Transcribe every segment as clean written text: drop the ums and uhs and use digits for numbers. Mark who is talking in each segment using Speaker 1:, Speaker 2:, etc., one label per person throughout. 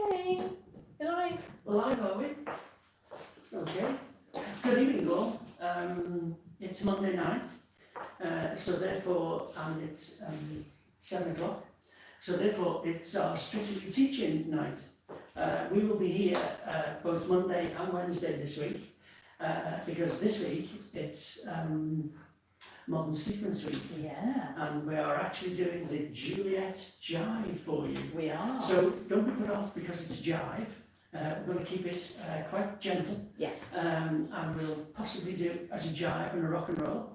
Speaker 1: Okay, you're live.
Speaker 2: Live, are we? Okay. Good evening, all. It's Monday night, so therefore, and it's 7 o'clock, so therefore it's our Strictly Teaching night. We will be here both Monday and Wednesday this week, because this week it's Modern Sequence Week.
Speaker 1: Yeah,
Speaker 2: And we are actually doing the Juliet Jive for you.
Speaker 1: we are.
Speaker 2: So don't be put off because it's jive. We're going to keep it quite gentle,
Speaker 1: Yes.
Speaker 2: and we'll possibly do it as a jive and a rock and roll.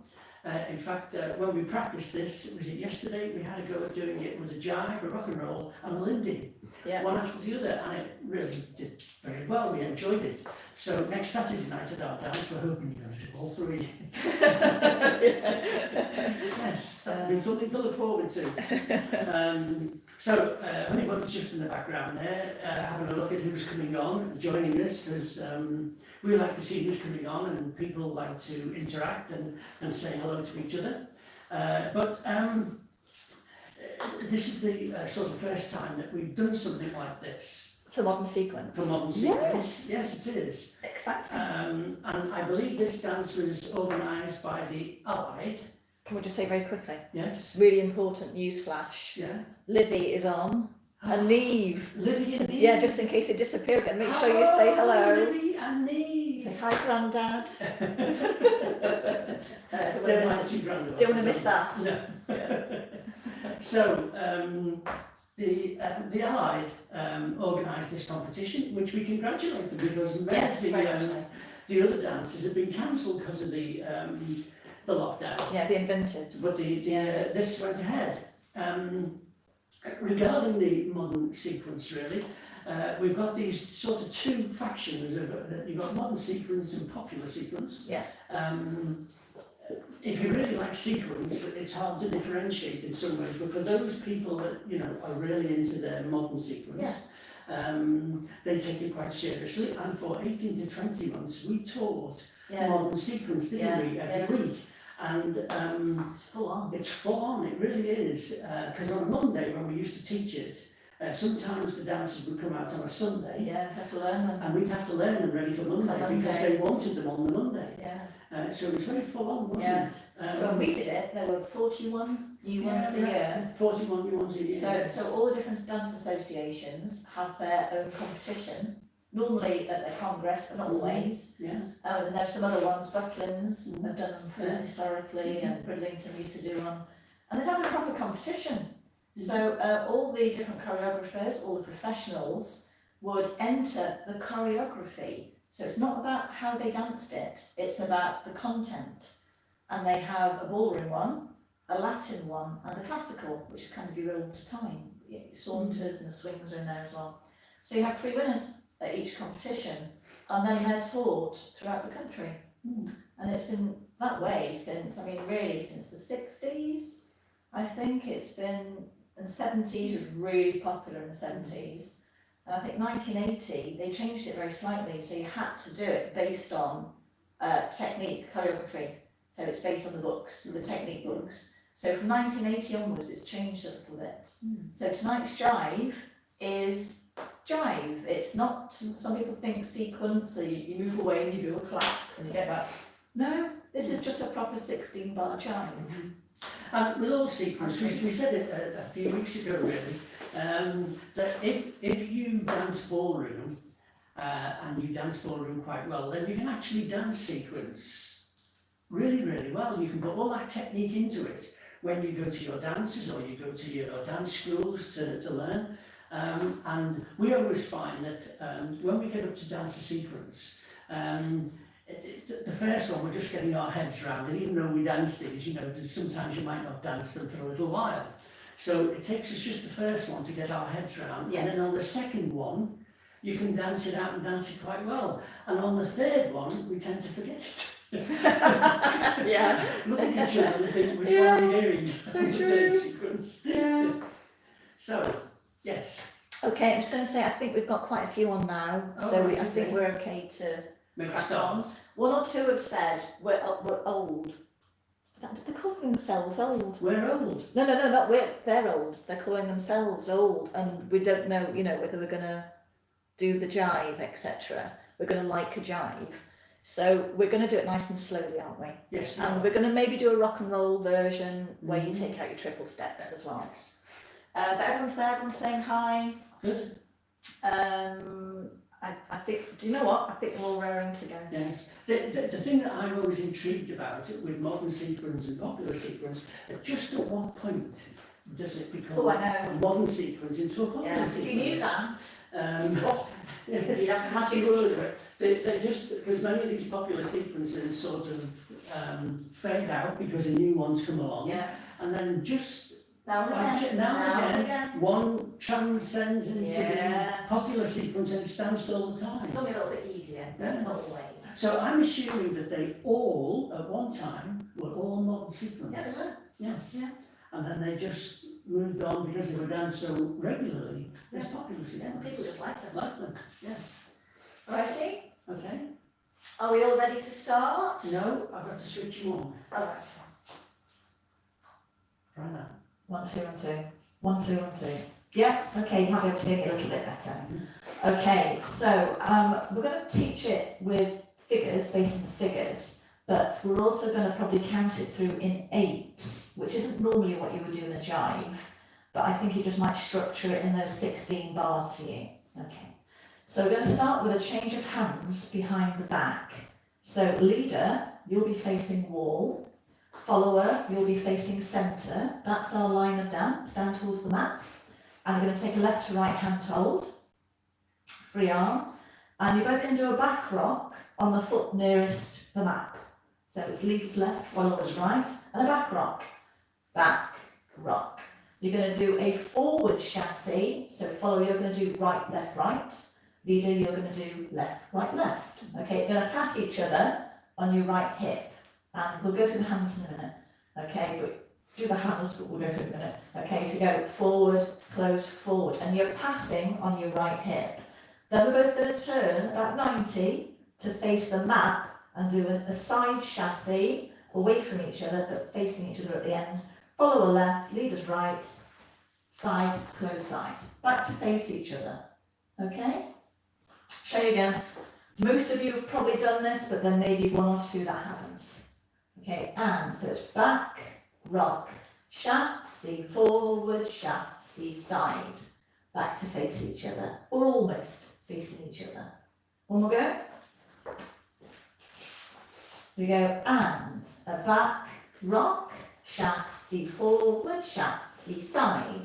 Speaker 2: In fact, when we practiced this, was it yesterday, we had a go at doing it with a jive, a rock and roll and a Lindy,
Speaker 1: Yeah.
Speaker 2: one after the other, and it really did very well. We enjoyed it. So next Saturday night at our dance, we're hoping you're going to do all three. Yes, that'll be something to look forward to. So Honeymoon's just in the background there, having a look at who's coming on, joining us, because we like to see who's coming on, and people like to interact and say hello to each other. But this is the sort of first time that we've done something like this.
Speaker 1: For Modern Sequence.
Speaker 2: For Modern Sequence. Yes, it is.
Speaker 1: Exciting.
Speaker 2: And I believe this dance was organised by the Allied.
Speaker 1: Can we just say very quickly?
Speaker 2: Yes.
Speaker 1: Really important news flash.
Speaker 2: Yeah.
Speaker 1: Livy is on. And Neve.
Speaker 2: Livy and Neve.
Speaker 1: Yeah, just in case they disappear again, make sure you say hello.
Speaker 2: Livy and Neve.
Speaker 1: Say hi, Grandad.
Speaker 2: They're my two granddaughters.
Speaker 1: Don't want to miss that.
Speaker 2: No. So, the Allied organised this competition, which we congratulate them, because many
Speaker 1: Yes, very much
Speaker 2: of
Speaker 1: so.
Speaker 2: the other dances have been cancelled because of the lockdown.
Speaker 1: Yeah, the inventives.
Speaker 2: But this went ahead. Regarding the Modern Sequence, really, we've got these sort of two factions. You've got Modern Sequence and Popular Sequence.
Speaker 1: Yeah.
Speaker 2: If you really like sequence, it's hard to differentiate in some ways, but for those people that, you know, are really into their modern sequence, they take it quite seriously. And for 18 to 20 months, we taught modern sequence, didn't we, every week. And
Speaker 1: It's full on.
Speaker 2: it's full on, it really is. Because on a Monday, when we used to teach it, sometimes the dancers would come out on a Sunday.
Speaker 1: Yeah, have to learn them.
Speaker 2: And we'd have to learn them ready for Monday, because they wanted them on the Monday.
Speaker 1: Yeah.
Speaker 2: So it was very full on, wasn't
Speaker 1: Yeah.
Speaker 2: it?
Speaker 1: So when we did it, there were 41 new ones a year.
Speaker 2: 41 new ones a year.
Speaker 1: So all the different dance associations have their own competition, normally at their congress, but not always.
Speaker 2: Yeah.
Speaker 1: And there's some other ones, Bucklands
Speaker 2: Mhm.
Speaker 1: have done them for
Speaker 2: Yeah.
Speaker 1: historically,
Speaker 2: Mhm.
Speaker 1: and Bridlington used to do one. And they'd have a proper competition. So all the different choreographers, all the professionals would enter the choreography. So it's not about how they danced it, it's about the content. And they have a ballroom one, a Latin one, and a classical, which is kind of your own time. Saunters and the swings are in there as well. So you have 3 winners at each competition, and then they're taught throughout the country. And it's been that way since, really since the 60s, I think it's been, and 70s was really popular in the 70s. And I think 1980, they changed it very slightly, so you had to do it based on technique, choreography. So it's based on the books, the technique books. So from 1980 onwards, it's changed a little bit. So tonight's jive is jive. It's not, some people think sequence, so you move away and you do a clap and you get back. No, this is just a proper 16-bar jive.
Speaker 2: And with all sequence, we said it a few weeks ago, really, that if you dance ballroom, and you dance ballroom quite well, then you can actually dance sequence really, really well. You can put all that technique into it when you go to your dances or you go to your dance schools to learn. And we always find that when we get up to dance a sequence, the first one, we're just getting our heads round, and even though we dance these, you know, sometimes you might not dance them for a little while. So it takes us just the first one to get our heads round, and then on the second one, you can dance it out and dance it quite well. And on the third one, we tend to forget it.
Speaker 1: Yeah.
Speaker 2: Look at each other and think we're finally hearing
Speaker 1: So
Speaker 2: the
Speaker 1: true.
Speaker 2: third sequence.
Speaker 1: Yeah.
Speaker 2: So, yes,
Speaker 1: Okay, I'm just going to say I think we've got quite a few on now, I think we're okay to
Speaker 2: make a
Speaker 1: crack
Speaker 2: start.
Speaker 1: on. 1 or 2 have said we're old. They're calling themselves old.
Speaker 2: We're old.
Speaker 1: No, not we're. They're old. They're calling themselves old, and we don't know, whether we're going to do the jive, etc., we're going to like a jive. So we're going to do it nice and slowly, aren't we?
Speaker 2: Yes.
Speaker 1: And we're going to maybe do a rock and roll version where you take out your triple steps as well.
Speaker 2: Yes.
Speaker 1: But everyone's there, everyone's saying hi.
Speaker 2: Good.
Speaker 1: I think, do you know what? I think we're all raring to go.
Speaker 2: Yes. The thing that I'm always intrigued about it with modern sequence and popular sequence, just at what point does it become
Speaker 1: Oh, I know.
Speaker 2: a modern sequence into a popular
Speaker 1: Yeah,
Speaker 2: sequence?
Speaker 1: if you knew that,
Speaker 2: Yes.
Speaker 1: you'd have magic
Speaker 2: You would.
Speaker 1: secret.
Speaker 2: They're just, because many of these popular sequences sort of fade out because a new one's come along,
Speaker 1: Yeah.
Speaker 2: and then just
Speaker 1: Now and again.
Speaker 2: one transcends into
Speaker 1: Yes.
Speaker 2: the popular sequence and it's danced all the
Speaker 1: It's
Speaker 2: time.
Speaker 1: going to be a little bit easier, but
Speaker 2: Yes.
Speaker 1: not always.
Speaker 2: So I'm assuming that they all, at one time, were all modern sequence.
Speaker 1: Yeah, they were.
Speaker 2: Yes.
Speaker 1: Yeah.
Speaker 2: And then they just moved on because they were danced so regularly as
Speaker 1: Yeah.
Speaker 2: popular
Speaker 1: Yeah,
Speaker 2: sequence.
Speaker 1: people just like them.
Speaker 2: Like them, yes.
Speaker 1: Righty,
Speaker 2: Okay.
Speaker 1: are we all ready to start?
Speaker 2: No, I've got to switch you on.
Speaker 1: Alright.
Speaker 2: Try that.
Speaker 1: 1, 2, 1, 2. 1, 2, 1, 2. Yeah, okay, you might be able to hear me a little bit better. Okay, so we're going to teach it with figures, based on the figures, but we're also going to probably count it through in eights, which isn't normally what you would do in a jive, but I think you just might structure it in those 16 bars for you. Okay, so we're going to start with a change of hands behind the back. So leader, you'll be facing wall. Follower, you'll be facing centre. That's our line of dance, down towards the mat. And we're going to take a left to right hand hold, free arm, and you're both going to do a back rock on the foot nearest the map. So it's leader's left, follower's right, and a back rock. Back rock. You're going to do a forward chasse, so follower, you're going to do right, left, right. Leader, you're going to do left, right, left. Okay, you're going to pass each other on your right hip. And we'll go through the hands in a minute. Okay, but do the hands, but we'll go through it in a minute. Okay, so go forward, close, forward. And you're passing on your right hip. Then we're both going to turn about 90 to face the map and do a side chasse away from each other, but facing each other at the end. Follower left, leaders right, side, close side. Back to face each other. Okay? Show you again. Most of you have probably done this, but there may be one or two that haven't. Okay, and so it's back, rock, chasse, forward, chasse, side. Back to face each other, or almost facing each other. One more go. We go and a back, rock, chasse, forward, chasse, side.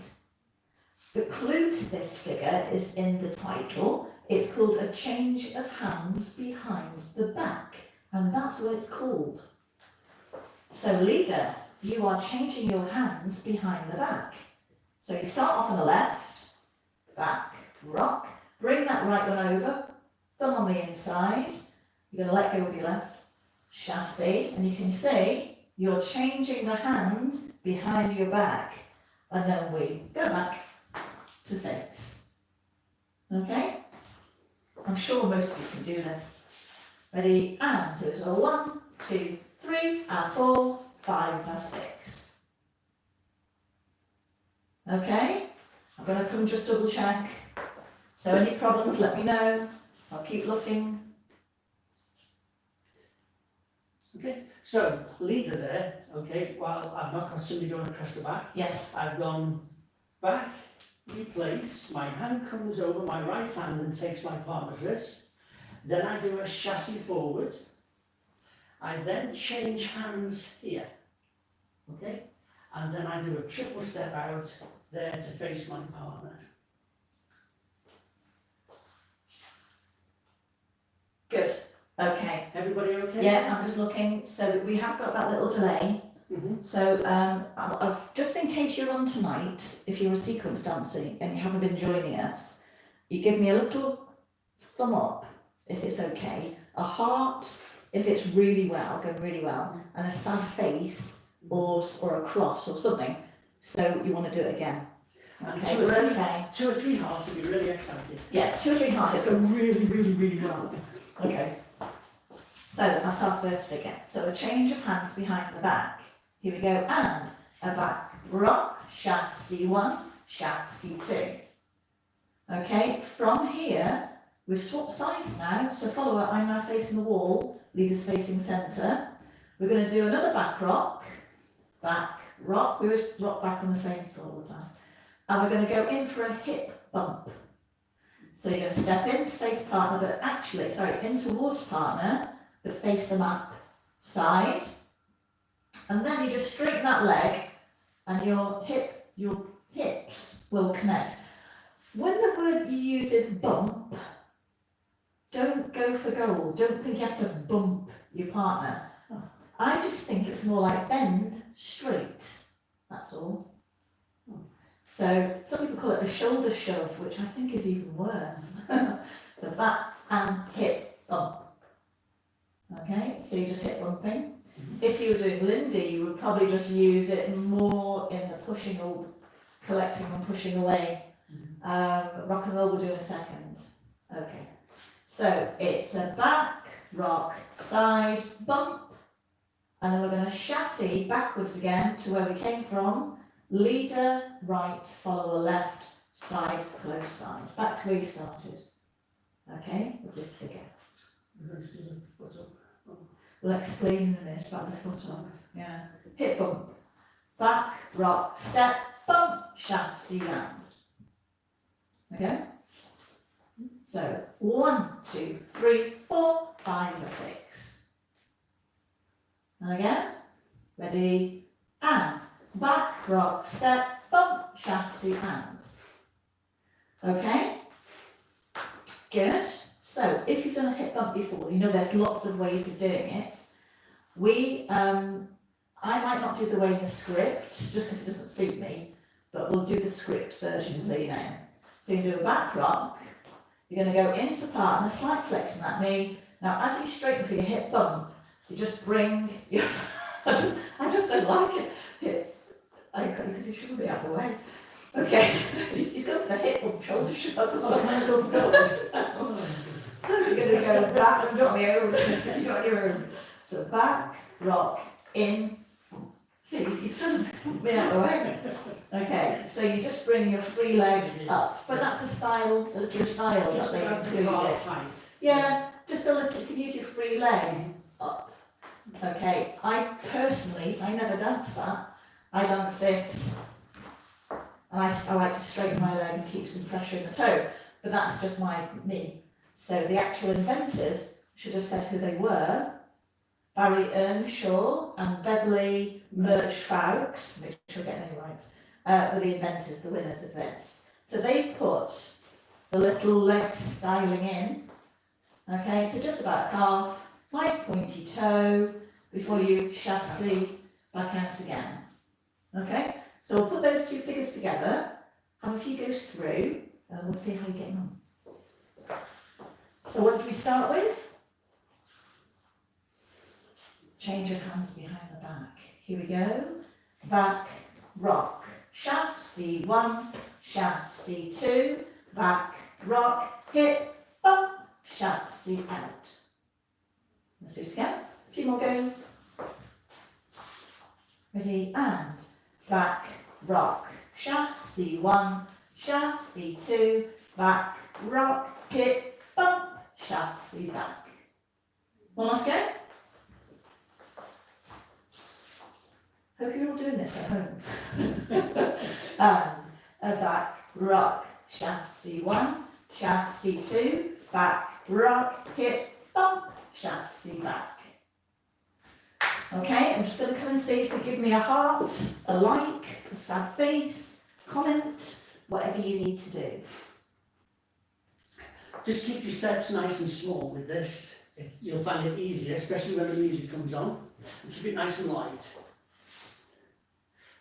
Speaker 1: The clue to this figure is in the title. It's called a change of hands behind the back, and that's what it's called. So leader, you are changing your hands behind the back. So you start off on the left, back, rock, bring that right one over, thumb on the inside, you're going to let go with your left, chasse, and you can see you're changing the hand behind your back, and then we go back to face. Okay? I'm sure most of you can do this. Ready? And so it's a 1, 2, 3, and 4, 5, and 6. Okay? I'm going to come just double check. So any problems, let me know. I'll keep looking.
Speaker 2: Okay, so leader there, okay, while I've not got somebody going across the back,
Speaker 1: Yes.
Speaker 2: I've gone back, replace, my hand comes over my right hand and takes my partner's wrist, then I do a chasse forward, I then change hands here, okay, and then I do a triple step out there to face my partner.
Speaker 1: Good. Okay.
Speaker 2: Everybody okay?
Speaker 1: Yeah, I'm just looking. So we have got that little delay.
Speaker 2: Mm-hmm.
Speaker 1: So just in case you're on tonight, if you're a sequence dancer and you haven't been joining us, you give me a little thumb up if it's okay, a heart if it's really well, going really well, and a sad face or a cross or something. So you want to do it again. Okay,
Speaker 2: Two or
Speaker 1: we're
Speaker 2: three-
Speaker 1: okay.
Speaker 2: 2 or 3 hearts would be really excited.
Speaker 1: Yeah, 2 or 3 hearts. It's going really, really, really well. Okay. So that's our first figure. So a change of hands behind the back. Here we go, and a back rock, chasse 1, chasse 2. Okay, from here, We've swapped sides now, so follower, I'm now facing the wall, leader's facing centre. We're going to do another back rock, we always rock back on the same foot all the time. And we're going to go in for a hip bump. So you're going to step in to face partner, but actually, in towards partner, but face the map side. And then you just straighten that leg and your hips will connect. When the word you use is bump, don't go for goal. Don't think you have to bump your partner. I just think it's more like bend straight. That's all. So some people call it a shoulder shove, which I think is even worse. So back and hip bump. Okay, so you just hip bumping. If you were doing Lindy, you would probably just use it more in the pushing or collecting and pushing away. Rock and roll we'll do in a second. Okay, so it's a back, rock, side, bump, and then we're going to chasse backwards again to where we came from. Leader, right, follower left, side, close side. Back to where you started. Okay, with this figure. We'll explain in a minute about the foot on. Yeah. Hip bump. Back, rock, step, bump, chasse, land. Okay? So 1, 2, 3, 4, 5, 6. And again. Ready? And back, rock, step, bump, chasse, hand. Okay? Good. So if you've done a hip bump before, you know there's lots of ways of doing it. I might not do the way in the script, just because it doesn't suit me, but we'll do the script version so you know. So you do a back rock, you're going to go into partner, slight flex in that knee. Now as you straighten for your hip bump, you just bring your, I just don't like it. Because he shouldn't be out of the way. Okay, he's going for the hip bump, shoulder shove. So you're going to go back and drop your own. So back, rock, in. See, he's done me out of the way. Okay, so you just bring your free leg up. But that's a style, a little style that they included. Yeah, just a little, you can use your free leg up. Okay, I never dance that. I dance it. And I like to straighten my leg and keep some pressure in the toe. But that's just me. So the actual inventors should have said who they were. Barry Earnshaw and Beverly Murch-Fowkes, make sure I get their name right, were the inventors, the winners of this. So they've put the little leg styling in. Okay, so just about calf, nice pointy toe, before you chasse back out again. Okay, so we'll put those two figures together, have a few goes through, and we'll see how you're getting on. So what did we start with? Change of hands behind the back. Here we go. Back, rock, chasse 1, chasse 2, back, rock, hip, bump, chasse out. Let's do it again. A few more goes. Ready, and back, rock, chasse 1, chasse 2, back, rock, hip, bump, chasse back. One last go. Hope you're all doing this at home. And a back, rock, chasse 1, chasse 2, back, rock, hip, bump, chasse back. Okay, I'm just going to come and see, so give me a heart, a like, a sad face, comment, whatever you need to do.
Speaker 2: Just keep your steps nice and small with this. You'll find it easier, especially when the music comes on. And keep it nice and light.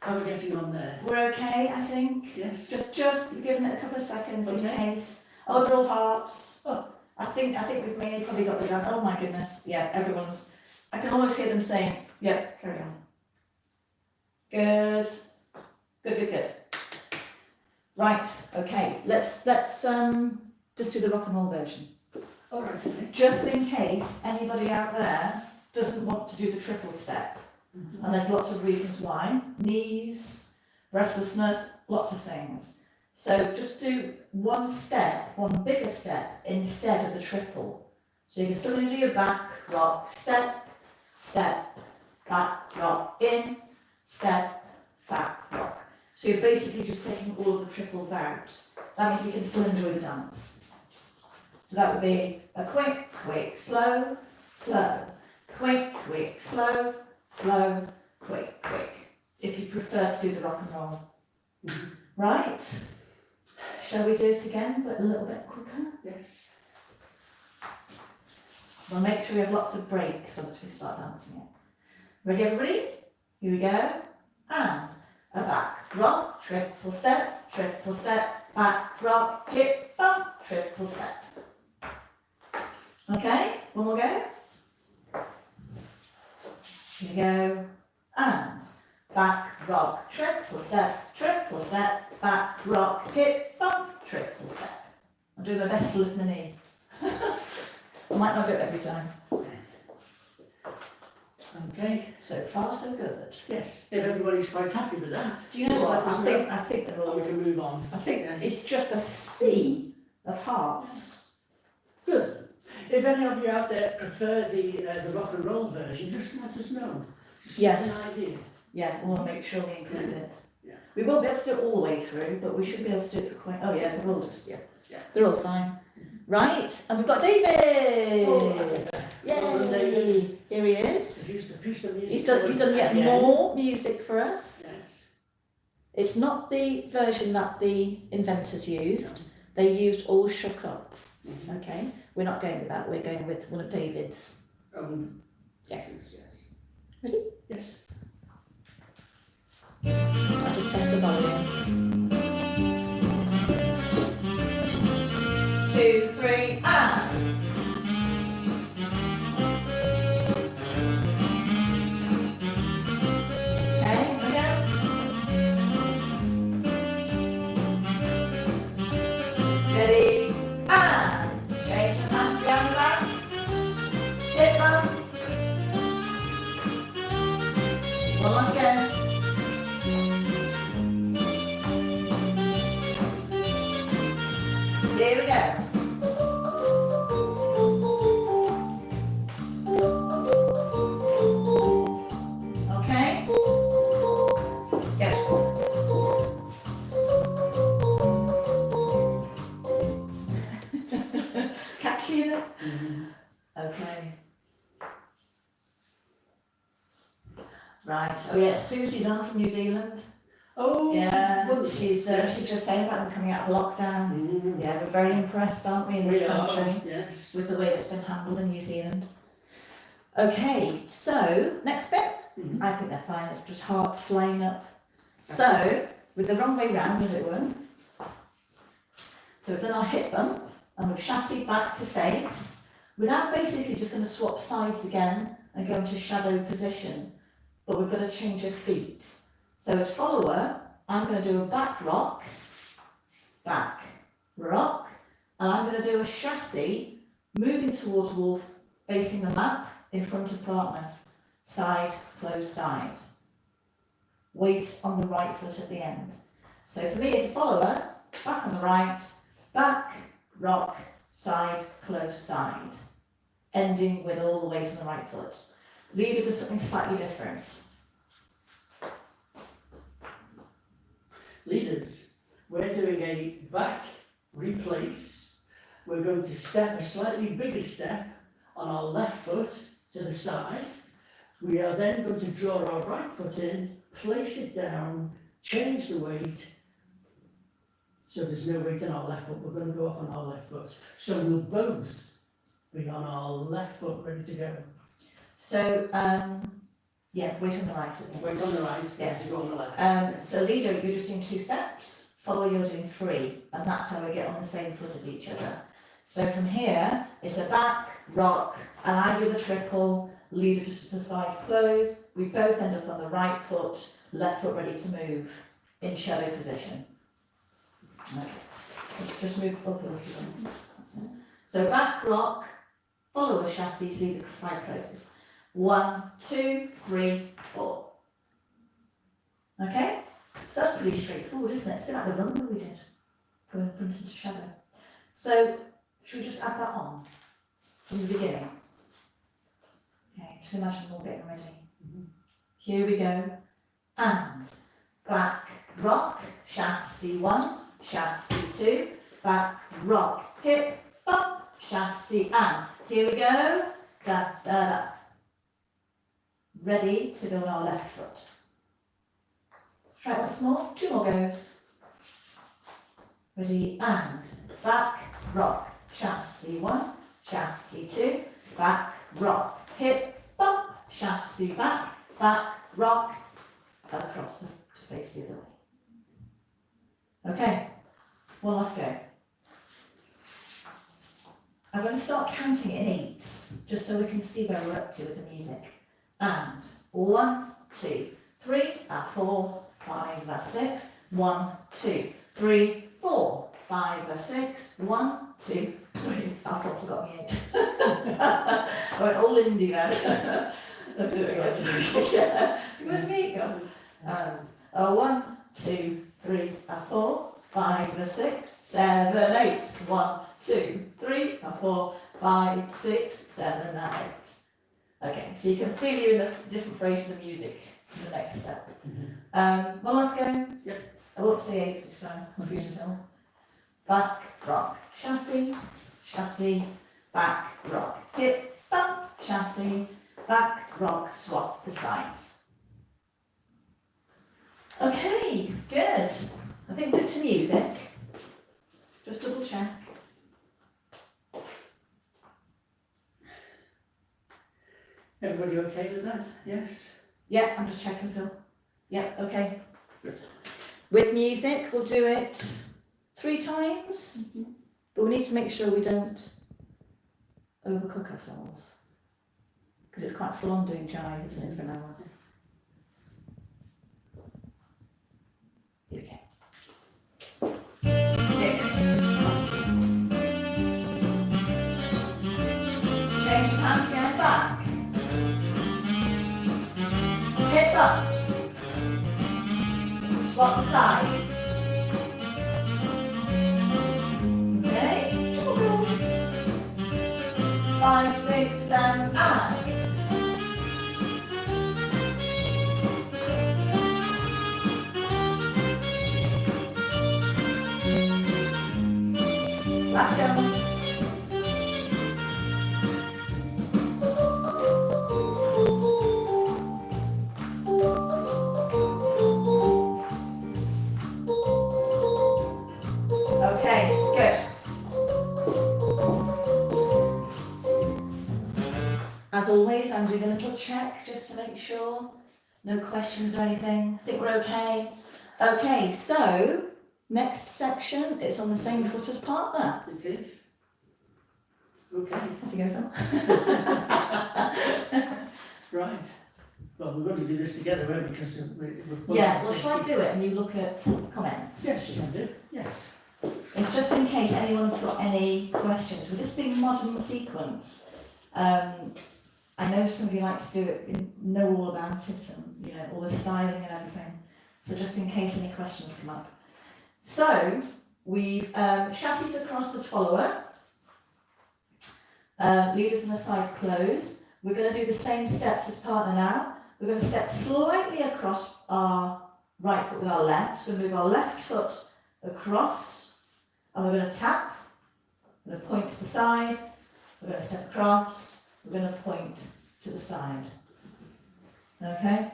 Speaker 2: How are we getting on there?
Speaker 1: We're okay, I think.
Speaker 2: Yes.
Speaker 1: Just giving it a couple of seconds in
Speaker 2: Okay.
Speaker 1: case. Oh, they're all hearts. Oh, I think we've mainly probably got them down. Oh my goodness. Yeah, everyone's. I can almost hear them saying, "Yep, carry on." Good. Good. Right. Okay. Let's just do the rock and roll version.
Speaker 2: All right. Okay.
Speaker 1: Just in case anybody out there doesn't want to do the triple step. And there's lots of reasons why. Knees, breathlessness, lots of things. So just do one step, one bigger step instead of the triple. So you can still do your back, rock, step, step, back, rock, in, step, back, rock. So you're basically just taking all of the triples out. That means you can still enjoy the dance. So that would be a quick, quick, slow, slow, quick, quick, slow, slow, quick, quick. If you prefer to do the rock and roll. Right? Shall we do it again, but a little bit quicker?
Speaker 2: Yes.
Speaker 1: We'll make sure we have lots of breaks once we start dancing it. Ready, everybody? Here we go. And a back rock, triple step, back rock, hip bump, triple step. Okay, one more go. Here we go. And back rock, triple step, back rock, hip bump, triple step. I'm doing my best to lift my knee. I might not do it every time.
Speaker 2: Okay.
Speaker 1: So far, so good.
Speaker 2: Yes, if everybody's quite happy with that.
Speaker 1: Do you know what? I think they're
Speaker 2: we
Speaker 1: all.
Speaker 2: can move on.
Speaker 1: I think
Speaker 2: Yes.
Speaker 1: it's just a sea of hearts.
Speaker 2: Good. If any of you out there prefer the rock and roll version, just let us know. Just give us
Speaker 1: Yes.
Speaker 2: an idea.
Speaker 1: Yeah, we'll make sure we include it.
Speaker 2: Yeah.
Speaker 1: We won't be able to do it all the way through, but we should be able to do it for quite. Oh yeah, they're all just
Speaker 2: Yeah.
Speaker 1: they're all fine. Right, and we've got David.
Speaker 2: Oh, that's it. Well done,
Speaker 1: Yay!
Speaker 2: David.
Speaker 1: Here he is.
Speaker 2: Produce a piece of music.
Speaker 1: He's done yet
Speaker 2: again.
Speaker 1: more music for us.
Speaker 2: Yes.
Speaker 1: It's not the version that the inventors used. They used All Shook Up.
Speaker 2: Mhm.
Speaker 1: Okay, we're not going with that. We're going with one of David's.
Speaker 2: Pieces, yes.
Speaker 1: Ready?
Speaker 2: Yes.
Speaker 1: I'll just test the volume. 2, 3, and. Okay, here we go. Ready, and. Change the hands behind the back. Hip bump. One last go. Here we go. Okay. Go. Catch you. Okay. Right. Oh yeah, Susie's on from New Zealand.
Speaker 2: Oh,
Speaker 1: Yeah,
Speaker 2: wonderful.
Speaker 1: she's
Speaker 2: Yes.
Speaker 1: just saying about them coming out of lockdown.
Speaker 2: Mhm.
Speaker 1: Yeah, we're very impressed, aren't we, in this
Speaker 2: We are,
Speaker 1: country
Speaker 2: yes.
Speaker 1: with the way it's been handled in New Zealand. Okay, so next bit.
Speaker 2: Mhm.
Speaker 1: I think they're fine. It's just hearts flying up. So with the wrong way round, as it were. So we've done our hip bump and we've chassé back to face. We're now basically just going to swap sides again and go into shadow position, but we've got to change our feet. So as follower, I'm going to do a back rock, and I'm going to do a chasse, moving towards wolf, facing the map in front of partner, side, close side. Weight on the right foot at the end. So for me as a follower, back on the right, back, rock, side, close side, ending with all the weight on the right foot. Leader does something slightly different.
Speaker 2: Leaders, we're doing a back replace. We're going to step a slightly bigger step on our left foot to the side. We are then going to draw our right foot in, place it down, change the weight. So there's no weight on our left foot. We're going to go off on our left foot. So we'll both be on our left foot ready to go.
Speaker 1: So, yeah, weight on the right.
Speaker 2: Weight on the right,
Speaker 1: Yeah.
Speaker 2: to go on the left.
Speaker 1: So leader, you're just doing 2 steps, follower, you're doing 3, and that's how we get on the same foot as each other. So from here, it's a back, rock, and I do the triple, leader just to the side, close. We both end up on the right foot, left foot ready to move in shadow position. Okay. Let's just move up a little bit. That's it. So back, rock, follower, chasse, leader, side closes. 1, 2, 3, 4. Okay? So that's pretty straightforward, isn't it? It's a bit like the rumba we did. go in front into shadow. So, should we just add that on from the beginning? Okay, just imagine we're all getting ready. Here we go. And back, rock, chasse 1, chasse 2, back, rock, hip, bump, chasse, and here we go. Da, da, da. Ready to go on our left foot. Try it once more, 2 more goes. Ready, and back, rock, chasse 1, chasse 2, back, rock, hip, bump, chasse back, rock, and across to face the other way. Okay, one last go. I'm going to start counting in 8s, just so we can see where we're up to with the music. And 1, 2, 3, 4, 5, 6, 1, 2, 3, 4, 5, 6, 1, 2, 3. I forgot me 8. I went all Lindy there. Let's do it again. Yeah, where's me gone? And 1, 2, 3, 4, 5, 6, 7, 8. 1, 2, 3, 4, 5, 6, 7, 8. Okay, so you can feel you in the different phrases of music in the next step. One last go.
Speaker 2: Yep.
Speaker 1: I won't say 8 this time, confuse myself. Back, rock, chasse, chasse, back, rock, hip, bump, chasse, back, rock, swap the sides. Okay, good. I think good to music. Just double check.
Speaker 2: Everybody okay with that? Yes?
Speaker 1: Yeah, I'm just checking, Phil. Yeah, okay.
Speaker 2: Good.
Speaker 1: With music, we'll do it 3 times, but we need to make sure we don't overcook ourselves. Because it's quite full on doing jive, isn't it, for an hour? Here we go. Change your hands behind back. Hip up. Swap sides. Okay, toggles. 5, 6, and add. Last go. Okay, good. As always, I'm doing a little check just to make sure. No questions or anything. I think we're okay. Okay, so next section, it's on the same foot as partner.
Speaker 2: It is? Okay.
Speaker 1: Off you go, Phil.
Speaker 2: Right. Well, we're going to do this together, won't we? Because we're both
Speaker 1: Yeah,
Speaker 2: on the
Speaker 1: well,
Speaker 2: same
Speaker 1: shall I
Speaker 2: sheet.
Speaker 1: do it and you look at comments?
Speaker 2: Yes, you can do. Yes.
Speaker 1: It's just in case anyone's got any questions. With this being modern sequence, I know some of you like to do it, know all about it and, you know, all the styling and everything. So just in case any questions come up. So, we've chassed across as follower, leaders and the side close. We're going to do the same steps as partner now. We're going to step slightly across our right foot with our left. So we're going to move our left foot across, and we're going to tap. We're going to point to the side. We're going to step across. We're going to point to the side. Okay?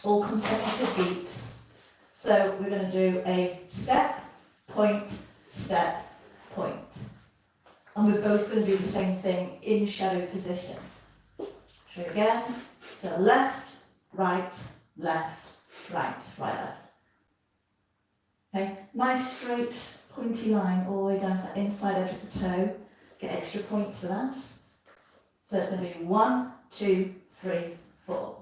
Speaker 1: All consecutive beats. So we're going to do a step, point, point. And we're both going to do the same thing in shadow position. Show you again. So left, right, left, right, right, left. Okay, nice straight pointy line all the way down to the inside edge of the toe. Get extra points for that. So it's going to be 1, 2, 3, 4.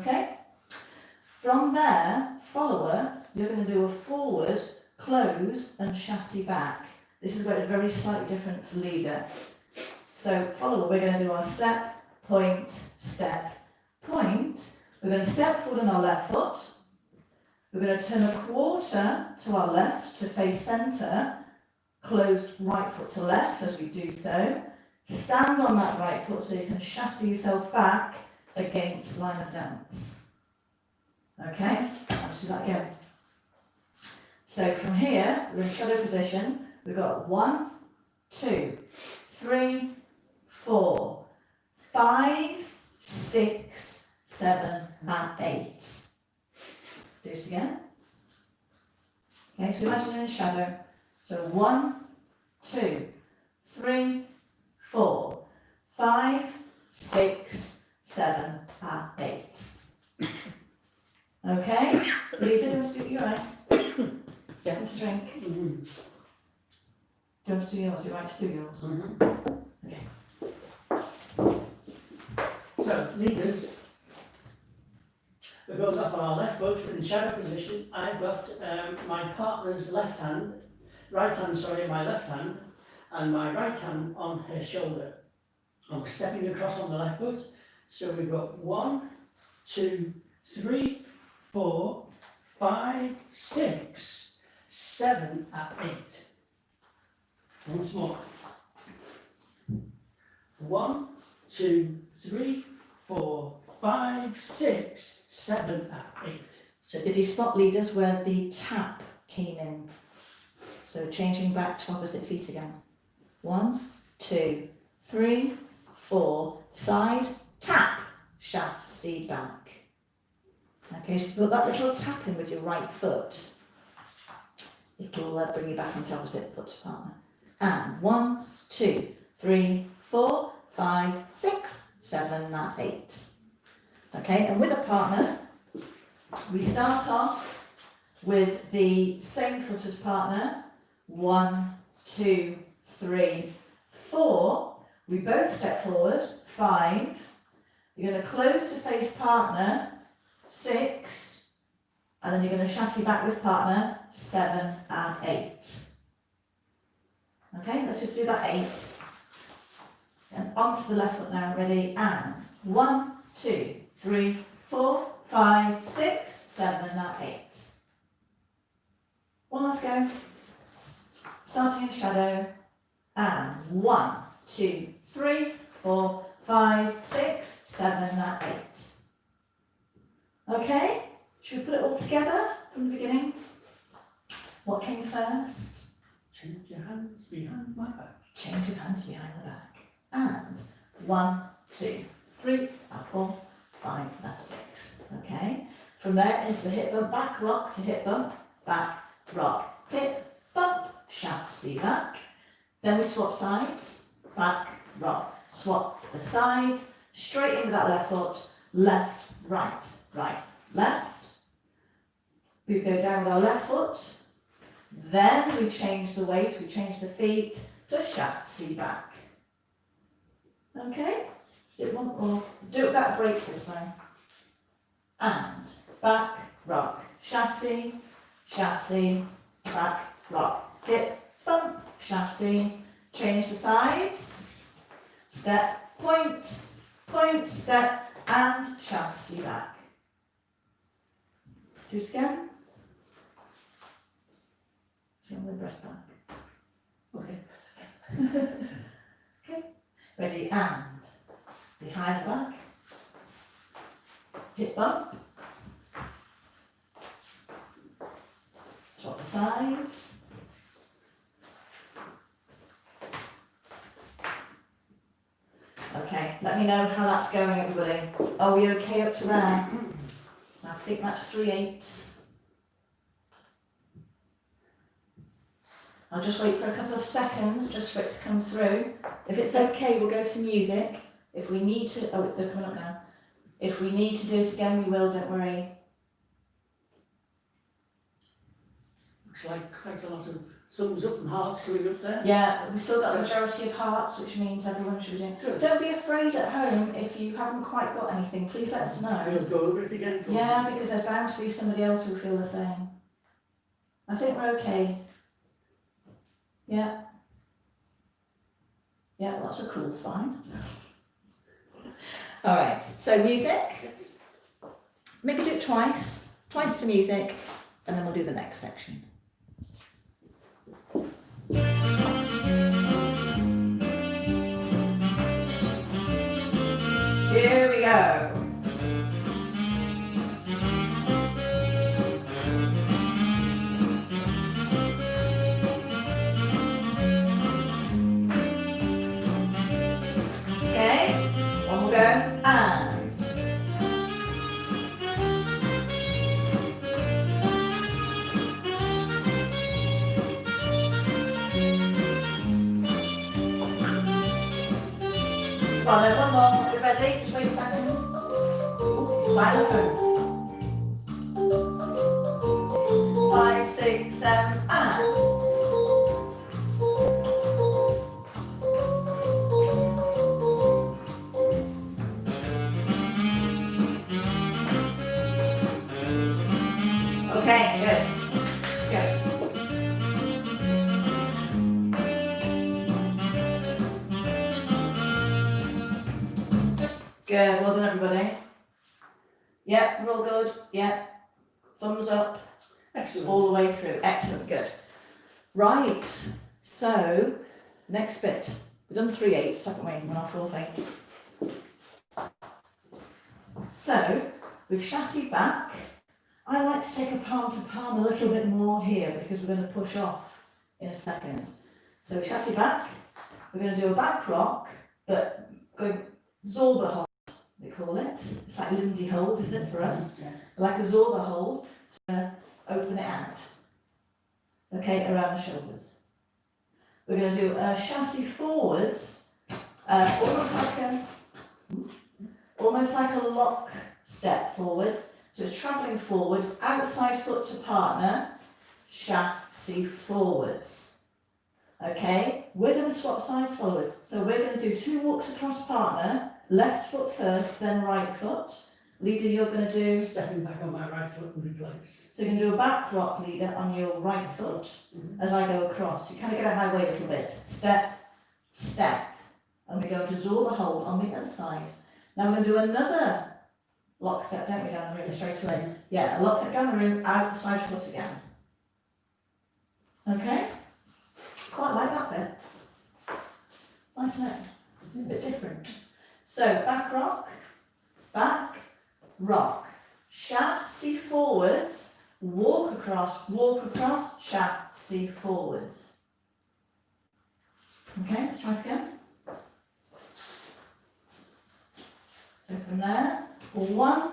Speaker 1: Okay? From there, follower, you're going to do a forward, close and chasse back. This is where it's very slightly different to leader. So follower, we're going to do our step, point. We're going to step forward on our left foot. We're going to turn a quarter to our left to face centre, closed right foot to left as we do so. Stand on that right foot so you can chasse yourself back against line of dance. Okay, let's do that again. So from here, we're in shadow position. We've got 1, 2, 3, 4, 5, 6, 7, and 8. Do it again. Okay, so imagine you're in shadow. So 1, 2, 3, 4, 5, 6, 7, and 8. Okay? Leader, do you want to do yours? Do you want to drink? Do you want to do yours? You like to do yours? Okay.
Speaker 2: So, leaders, we both off on our left foot, we're in shadow position. I've got my partner's left hand, right hand, sorry, my left hand, and my right hand on her shoulder. And we're stepping across on the left foot. So we've got 1, 2, 3, 4, 5, 6, 7, and 8. Once more. 1, 2, 3, 4, 5, 6, 7, and 8.
Speaker 1: So did you spot, leaders, where the tap came in? So changing back to opposite feet again. 1, 2, 3, 4, side, tap, chasse back. Okay, so put that little tap in with your right foot. It'll bring you back onto opposite foot to partner. And 1, 2, 3, 4, 5, 6, 7, and 8. Okay, and with a partner, we start off with the same foot as partner. 1, 2, 3, 4. We both step forward. 5. You're going to close to face partner. 6. And then you're going to chasse back with partner. 7 and 8. Okay, let's just do that 8. And onto the left foot now. Ready? And 1, 2, 3, 4, 5, 6, 7, and 8. One last go. Starting in shadow. And 1, 2, 3, 4, 5, 6, 7, and 8. Okay? Should we put it all together from the beginning? What came first?
Speaker 2: Change your hands behind my back.
Speaker 1: Change your hands behind the back. And 1, 2, 3, and 4, 5, and 6. Okay? From there into the hip bump, back rock to hip bump, back rock, hip bump, chasse back. Then we swap sides, back rock, swap the sides, straight in with that left foot, left, right, right, left. We go down with our left foot, then we change the weight, we change the feet to chasse back. Okay? Do it one more. Do it without a break this time. And back, rock, chasse, chasse, back, rock, hip, bump, chasse, change the sides, step, point, point, step, and chasse back. Do it again. Feel the breath back.
Speaker 2: Okay.
Speaker 1: Okay. Ready, and behind the back, hip bump, swap the sides, okay, let me know how that's going, everybody. Are we okay up to there? I think that's 3/8. I'll just wait for a couple of seconds just for it to come through. If it's okay, we'll go to music. If we need to, oh, they're coming up now. If we need to do it again, we will, don't worry.
Speaker 2: Looks like quite a lot of thumbs up and hearts coming up there.
Speaker 1: Yeah, we've still got a majority of hearts, which means everyone should be doing.
Speaker 2: Good.
Speaker 1: Don't be afraid at home if you haven't quite got anything. Please let us know.
Speaker 2: We'll go over it again for
Speaker 1: Yeah, because there's bound to be somebody else who feel the same. I think we're okay. Yeah. Yeah, well, that's a cool sign. All right, so music.
Speaker 2: Yes.
Speaker 1: Maybe do it twice. Twice to music. and then we'll do the next section. Here we go. Okay, one more go, and. Well, then one more. Are you ready? Just wait a second. Ooh, xylophone. 5, 6, 7, and. Okay, good. Good. Good, well done everybody. Yep, we're all good. Yep. Thumbs up.
Speaker 2: Excellent.
Speaker 1: All the way through. Excellent, good. Right, so next bit. We've done 3/8, haven't we? We're on 4/8. So we've chasse back. I like to take a palm to palm a little bit more here because we're going to push off in a second. So chasse back. We're going to do a back rock, but going Zorba hold, they call it. It's like Lindy hold, isn't it, for us?
Speaker 2: Yeah.
Speaker 1: Like a Zorba hold. So we're going to open it out. Okay, around the shoulders. We're going to do a chasse forwards, almost like a lock step forwards. So it's travelling forwards, outside foot to partner, chasse forwards. Okay, we're going to swap sides followers. So we're going to do 2 walks across partner, left foot first, then right foot. Leader, you're going to do...
Speaker 2: Stepping back on my right foot and replace.
Speaker 1: So you're going to do a back rock, leader, on your right foot as I go across. You kind of get out of my way a little bit. Step, step. And we go to Zorba hold on the other side. Now we're going to do another lock step, don't we, down the room straight away? Yeah, a lock step down the room, outside foot again. Okay? Quite like that bit. Nice, isn't it? It's a bit different. So, back rock, chasse forwards, walk across, chasse forwards. Okay, let's try this again. So from there, 1,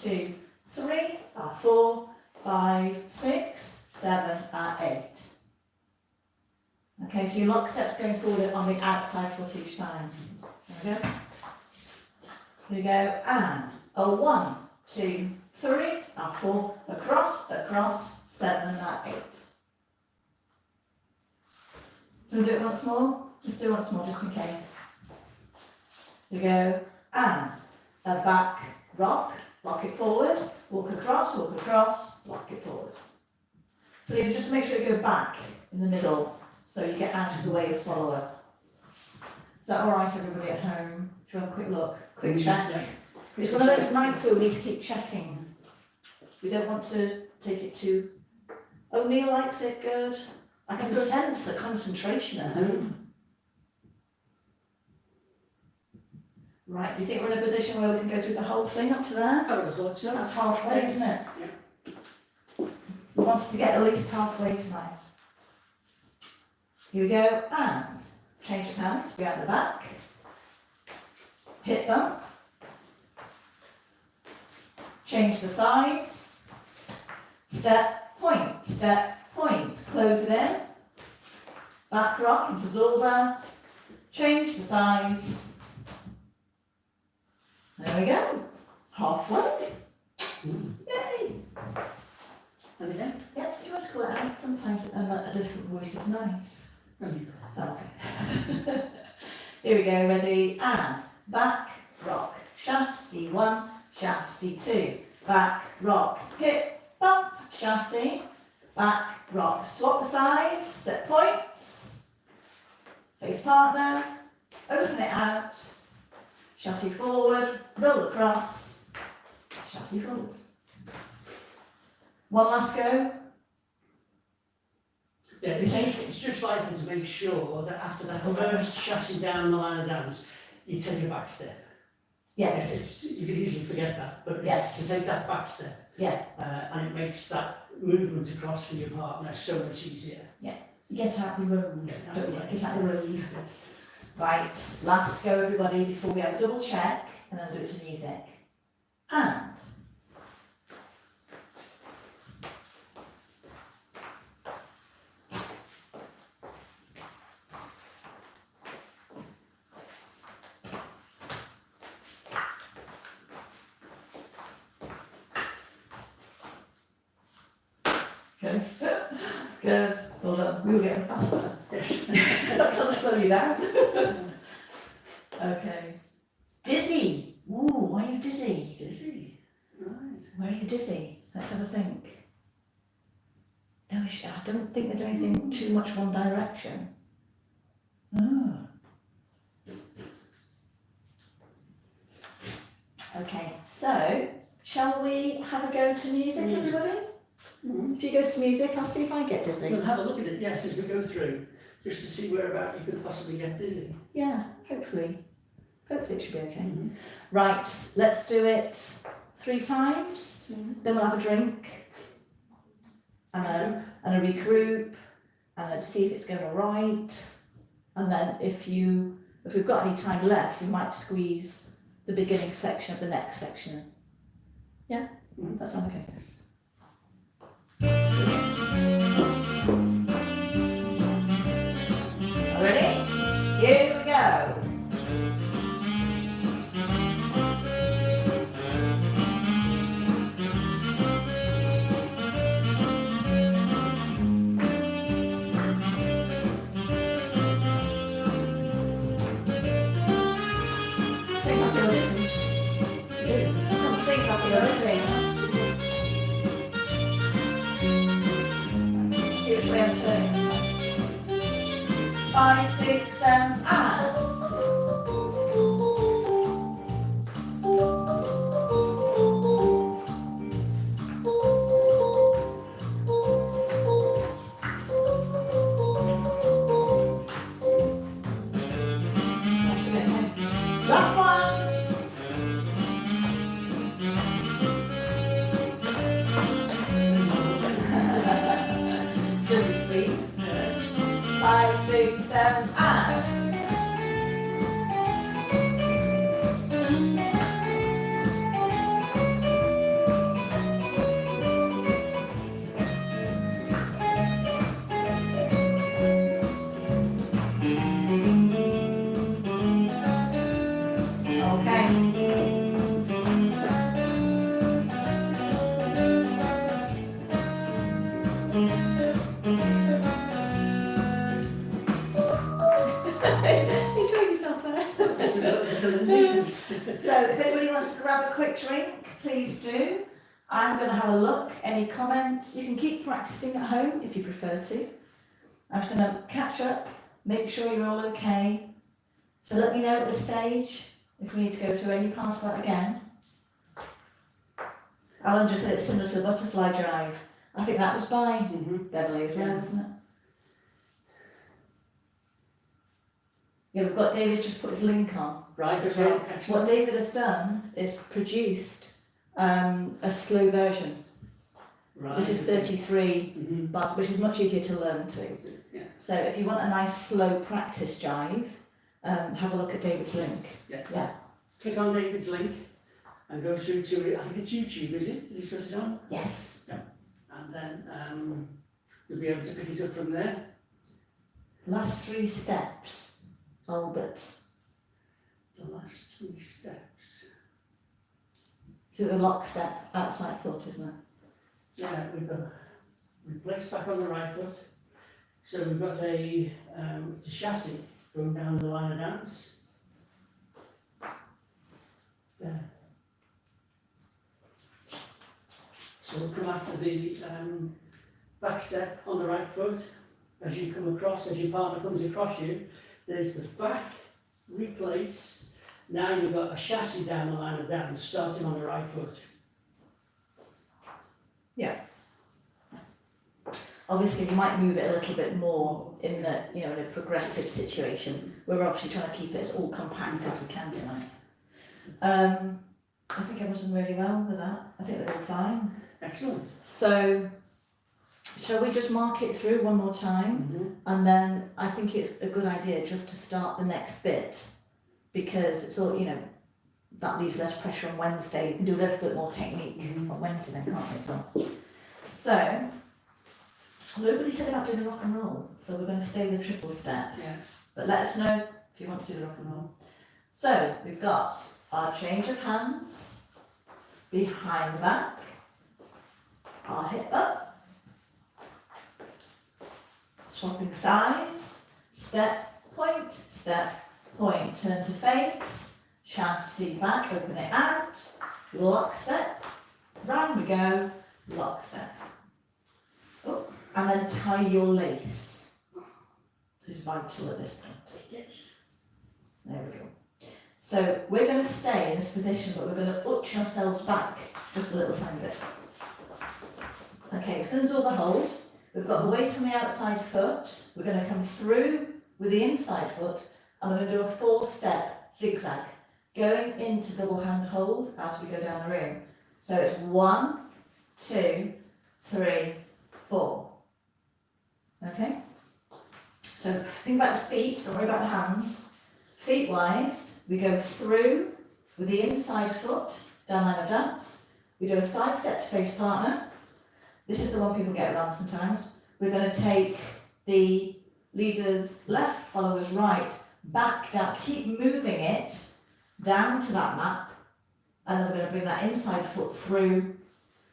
Speaker 1: 2, 3, 4, 5, 6, 7, 8. Okay, so your lock step's going forward on the outside foot each time. There we go. Here we go, and a 1, 2, 3, 4, across, 7, 8. Do we do it once more? Let's do it once more, just in case. Here we go, and a back rock, lock it forward, walk across, lock it forward. So you just make sure you go back in the middle, so you get out of the way of follower. Is that all right, everybody at home? Do you have a quick look? Quick check?
Speaker 2: Yeah.
Speaker 1: It's one of those nights where we need to keep checking. We don't want to take it too... Oh, Neil likes it, good. I can sense the concentration at home. Right, do you think we're in a position where we can go through the whole thing up to there?
Speaker 2: I would have thought so.
Speaker 1: That's halfway, isn't it?
Speaker 2: Yeah.
Speaker 1: We want to get at least halfway tonight. Here we go, and change of hands, behind the back. Hip bump. Change the sides. Step, point, close it in. Back rock into Zorba. Change the sides. There we go. Halfway. Yay.
Speaker 2: And again?
Speaker 1: Yes, do you want to call it out? Sometimes a different voice is nice. Okay. Here we go, ready? And back, rock, chasse 1, chasse 2. Back, rock, hip, bump, chasse. Back, rock. Swap the sides, step points. Face partner. Open it out. Chasse forward, roll across, chasse forwards. One last go.
Speaker 2: Yeah, it's just vital to make sure that after that first chasse down the line of dance, you take a back step.
Speaker 1: Yes.
Speaker 2: You could easily forget that, but
Speaker 1: Yes.
Speaker 2: it's to take that back step.
Speaker 1: Yeah.
Speaker 2: And it makes that movement across for your partner so much easier.
Speaker 1: Get out the road.
Speaker 2: Yeah,
Speaker 1: Don't
Speaker 2: yeah.
Speaker 1: Get out the road.
Speaker 2: Yes.
Speaker 1: Right. Last go, everybody, before we have a double check, and then do it to music. And. Good. Good. Well done. We were getting faster.
Speaker 2: Yes.
Speaker 1: I'm trying to slow you down. Okay. Dizzy. Ooh, why are you dizzy?
Speaker 2: Dizzy. Right.
Speaker 1: Where are you dizzy? Let's have a think. No, I don't think there's anything too much one direction. Ah. Okay, so shall we have a go to music, everybody?
Speaker 2: Mm-hmm.
Speaker 1: If you go to music, I'll see if I get dizzy.
Speaker 2: We'll have a look at it, yes, as we go through, just to see whereabout you could possibly get dizzy.
Speaker 1: Yeah, hopefully. Hopefully it should be okay.
Speaker 2: Mm-hmm.
Speaker 1: Right, let's do it 3 times. Then we'll have a drink. And a regroup. And see if it's going all right. And then if we've got any time left, we might squeeze the beginning section of the next section. Yeah?
Speaker 2: Mhm.
Speaker 1: That sounds okay. Ready? Here we go. Sing like you're listening. Come on, sing like you're listening. See which way I'm turning. 5, 6, 7, and. Last one. Silly sweet. 5, 6, 7, and. Okay. Enjoy yourself there.
Speaker 2: Just a little bit of the news.
Speaker 1: So if anybody wants to grab a quick drink, please do. I'm going to have a look. Any comments? You can keep practicing at home if you prefer to. I'm just going to catch up, make sure you're all okay. So let me know at the stage if we need to go through any part of that again. Alan just said it's similar to the butterfly drive. I think that was by
Speaker 2: Mm-hmm.
Speaker 1: Beverly as well,
Speaker 2: Yeah.
Speaker 1: wasn't it? Yeah, we've got David just put his link on.
Speaker 2: Right,
Speaker 1: As
Speaker 2: okay,
Speaker 1: well. What
Speaker 2: excellent.
Speaker 1: David has done is produced a slow version.
Speaker 2: Right.
Speaker 1: This is 33
Speaker 2: Mm-hmm.
Speaker 1: bars, which is much easier to learn to.
Speaker 2: Yeah.
Speaker 1: So if you want a nice slow practice jive, have a look at David's link.
Speaker 2: Yeah.
Speaker 1: Yeah.
Speaker 2: Click on David's link and go through to, I think it's YouTube, is it? That he's got it on?
Speaker 1: Yes.
Speaker 2: And then you'll be able to pick it up from there.
Speaker 1: Last 3 steps, Albert.
Speaker 2: The last 3 steps.
Speaker 1: To the lock step, outside foot, isn't it?
Speaker 2: Yeah, we place back on the right foot. So we've got a chasse going down the line of dance. There. So we'll come after the back step on the right foot. As you come across, as your partner comes across you, there's the back, replace. Now you've got a chasse down the line of dance, starting on the right foot.
Speaker 1: Yeah. Obviously, you might move it a little bit more in a, you know, in a progressive situation. We're obviously trying to keep it as all compact as we can tonight. I think everyone's done really well with that. I think they're all fine.
Speaker 2: Excellent.
Speaker 1: So, shall we just mark it through one more time? And then I think it's a good idea just to start the next bit, because it's all, you know, that leaves less pressure on Wednesday. You can do a little bit more technique on Wednesday then, can't we, as well? So, nobody said about doing the rock and roll, so we're going to stay with the triple step.
Speaker 2: Yeah.
Speaker 1: But let us know if you want to do the rock and roll. So, we've got our change of hands, behind the back, our hip up, swapping sides, step, point, turn to face, chasse back, open it out, lock step, round we go, lock step. Oh, and then tie your lace. This is vital at this point.
Speaker 2: It is.
Speaker 1: There we go. So we're going to stay in this position, but we're going to utch ourselves back just a little tiny bit. Okay, so going to absorb the hold. We've got the weight on the outside foot. We're going to come through with the inside foot, and we're going to do a 4-step zigzag, going into double hand hold as we go down the room. So it's 1, 2, 3, 4. Okay? So think about the feet, don't worry about the hands. Feet wise, we go through with the inside foot, down line of dance. We do a side step to face partner. This is the one people get wrong sometimes. We're going to take the leader's left, follower's right, back down, keep moving it down to that map, and then we're going to bring that inside foot through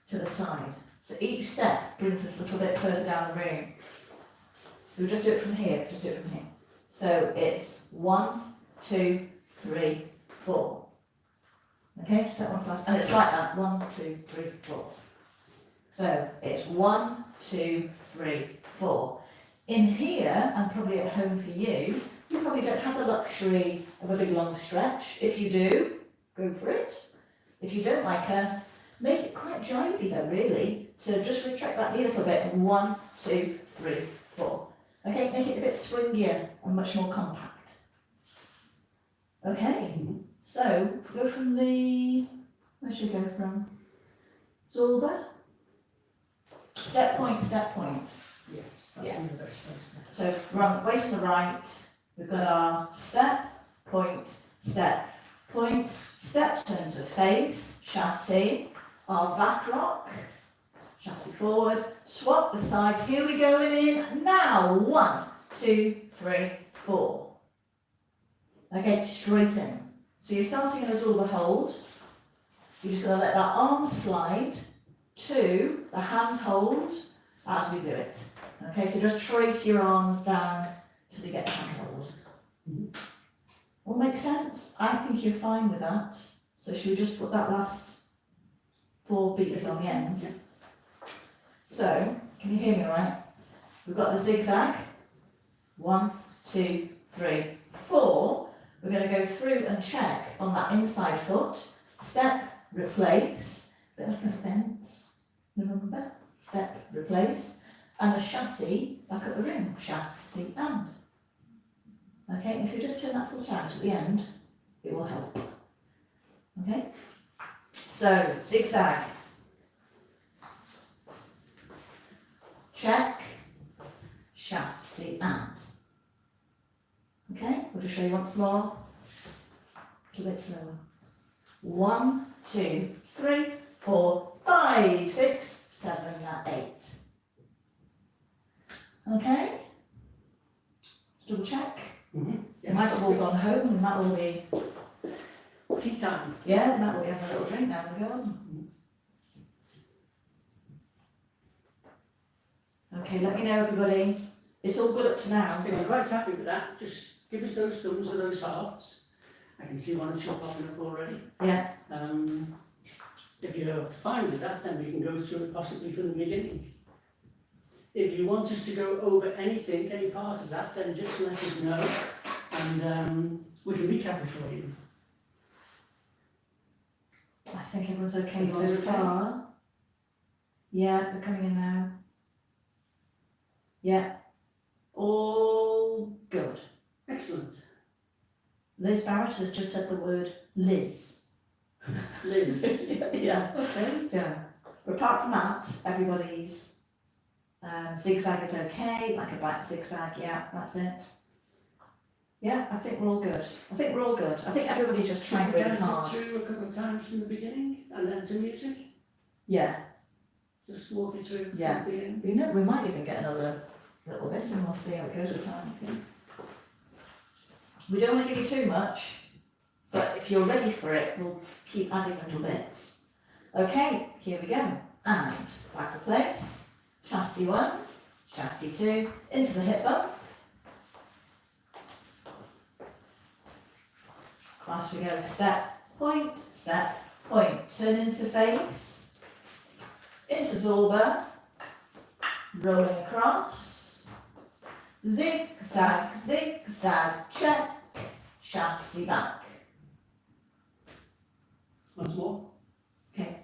Speaker 1: to the side. So each step brings us a little bit further down the room. So we'll just do it from here, So it's 1, 2, 3, 4. Okay, just that one side. And it's like that, 1, 2, 3, 4. So it's 1, 2, 3, 4. In here, and probably at home for you, you probably don't have the luxury of a big long stretch. If you do, go for it. If you don't like us, make it quite jivey though, really. So just retract that knee a little bit. 1, 2, 3, 4. Okay, make it a bit swingier and much more compact. Okay, so if we go from the, where should we go from? Zorba? Step point, step point.
Speaker 2: Yes.
Speaker 1: Yeah.
Speaker 2: Be the best place to-
Speaker 1: So from weight on the right, we've got our step, point, step, turn to face, chasse, our back rock, chasse forward, swap the sides, here we go in, now, 1, 2, 3, 4. Okay, straight in. So you're starting in a Zorba hold, you're just going to let that arm slide to the hand hold as we do it. Okay, so just trace your arms down till you get the hand hold. All make sense? I think you're fine with that. So should we just put that last 4 beaters on the end?
Speaker 2: Yeah.
Speaker 1: So, can you hear me all right? We've got the zigzag. 1, 2, 3, 4. We're going to go through and check on that inside foot. Step, replace. Bit like a fence. Remember? Step, replace. And a chasse back at the rim. Chasse and. Okay, if you just turn that foot out at the end, it will help. Okay? So, zigzag. Check. Chasse and. Okay, we'll just show you once more. A bit slower. 1, 2, 3, 4, 5, 6, 7, 8. Okay? Double check. They might have all gone home and that will be,
Speaker 2: Tea time.
Speaker 1: yeah, and that will be having a little drink now and go on. Okay, let me know everybody. It's all good up to now.
Speaker 2: If you're quite happy with that, just give us those thumbs or those hearts. I can see 1 or 2 popping up already.
Speaker 1: Yeah,
Speaker 2: If you're fine with that, then we can go through it possibly from the beginning. If you want us to go over anything, any part of that, then just let us know, and we can recap it for you.
Speaker 1: I think everyone's okay
Speaker 2: Everyone's
Speaker 1: so
Speaker 2: okay?
Speaker 1: far. Yeah, they're coming in now. Yeah. All good.
Speaker 2: Excellent.
Speaker 1: Liz Barrett has just said the word Liz.
Speaker 2: Liz.
Speaker 1: Yeah.
Speaker 2: Okay.
Speaker 1: Yeah. But apart from that, everybody's zigzag is okay, like a back zigzag, yeah, that's it. Yeah, I think we're all good. I think we're all good. I think everybody's just trying really
Speaker 2: Dance it
Speaker 1: hard.
Speaker 2: through a couple of times from the beginning and then to music.
Speaker 1: Yeah,
Speaker 2: Just walk it through
Speaker 1: Yeah.
Speaker 2: from the beginning.
Speaker 1: we might even get another little bit and we'll see how it goes with time. We don't want to give you too much, but if you're ready for it, we'll keep adding little bits. Okay, here we go. And back to place. Chasse 1, chasse 2, into the hip bump. Last we go, step, point, turn into face, into Zorba, rolling across, zigzag, zigzag, check, chasse back.
Speaker 2: Once more.
Speaker 1: Okay,